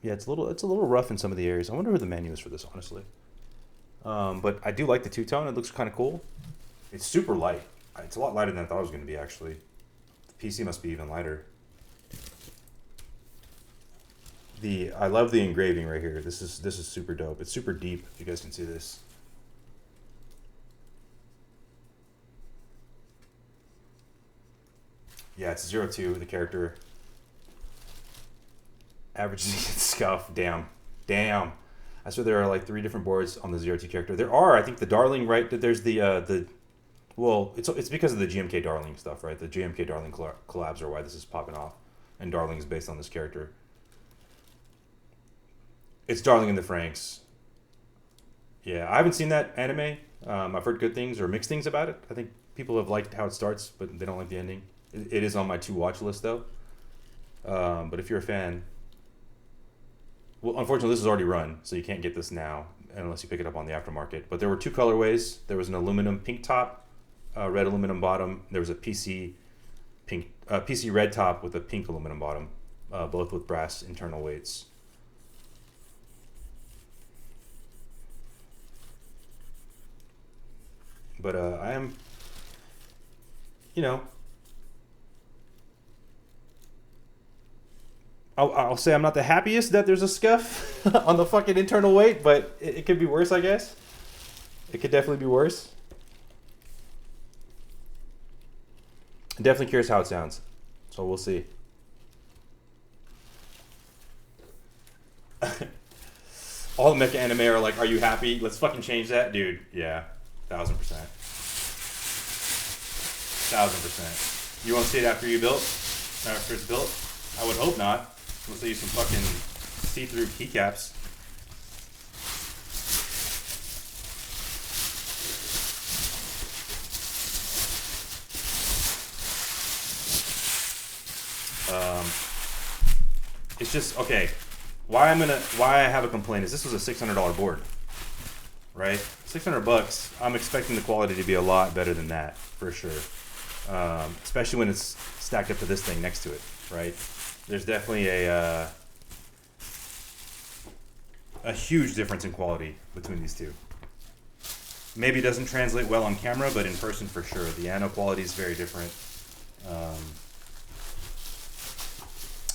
yeah, it's a little rough in some of the areas. I wonder who the menu is for this, honestly. But I do like the two-tone. It looks kind of cool. It's super light. It's a lot lighter than I thought it was going to be, actually. The PC must be even lighter. I love the engraving right here. This is super dope. It's super deep. If you guys can see this. Yeah, it's 02, the character. Average scuff. Damn. I swear there are like 3 different boards on the 02 character. There are, I think, the Darling, right? There's the well, it's because of the GMK Darling stuff, right? The GMK Darling collabs are why this is popping off. And Darling is based on this character. It's Darling in the Franxx. Yeah, I haven't seen that anime. I've heard good things or mixed things about it. I think people have liked how it starts, but they don't like the ending. It is on my to-watch list, though. But if you're a fan... Well, unfortunately, this is already run, so you can't get this now unless you pick it up on the aftermarket. But there were 2 colorways. There was an aluminum pink top, red aluminum bottom. There was a PC red top with a pink aluminum bottom, both with brass internal weights. But I am, you know, I'll say I'm not the happiest that there's a scuff on the fucking internal weight, but it could be worse, I guess. It could definitely be worse. I'm definitely curious how it sounds, so we'll see. All the mecha anime are like, are you happy? Let's fucking change that, dude. Yeah. 1000%. 1000%. You won't see it after after it's built? I would hope not. Unless they use some fucking see-through keycaps. It's just, okay. Why I have a complaint is this was a $600 board. Right? $600. I'm expecting the quality to be a lot better than that, for sure. Especially when it's stacked up to this thing next to it, right? There's definitely a huge difference in quality between these two. Maybe it doesn't translate well on camera, but in person for sure. The ano quality is very different.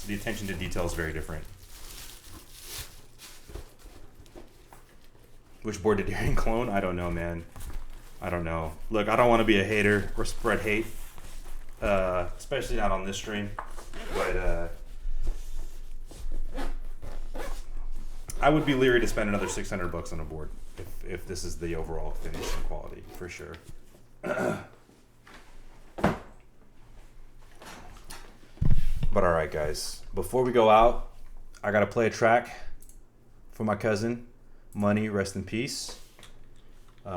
The attention to detail is very different. Which board did Darren clone? I don't know, man. I don't know. Look, I don't want to be a hater or spread hate, especially not on this stream. But I would be leery to spend another $600 on a board if this is the overall finish and quality, for sure. But all right, guys. Before we go out, I gotta play a track for my cousin. Money, rest in peace. He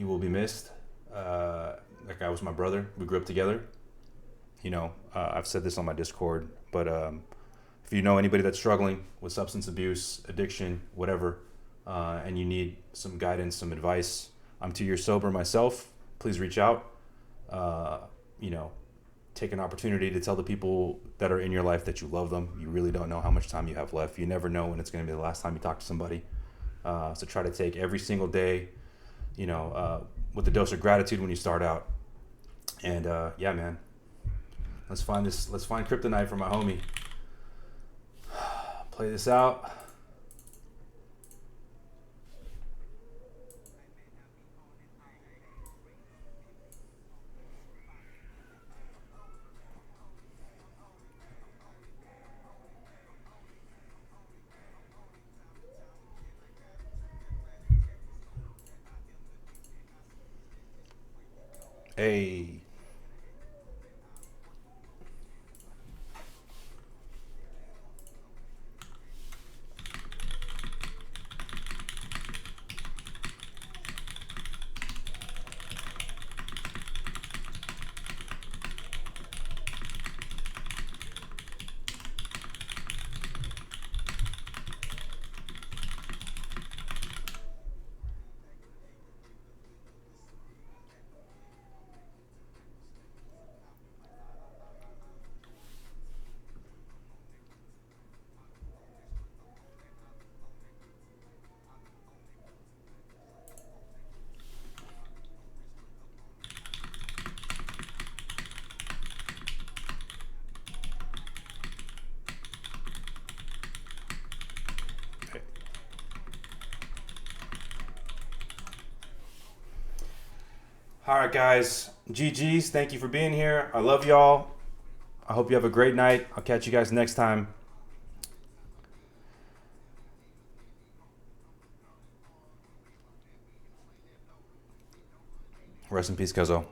will be missed. That guy was my brother. We grew up together. You know, I've said this on my Discord, but if you know anybody that's struggling with substance abuse, addiction, whatever, and you need some guidance, some advice, I'm 2 years sober myself. Please reach out. You know, take an opportunity to tell the people that are in your life that you love them. You really don't know how much time you have left. You never know when it's going to be the last time you talk to somebody. So try to take every single day, you know, with a dose of gratitude when you start out. And yeah, man, let's find kryptonite for my homie. Play this out. Hey. All right, guys. GG's. Thank you for being here. I love y'all. I hope you have a great night. I'll catch you guys next time. Rest in peace, Cuzzo.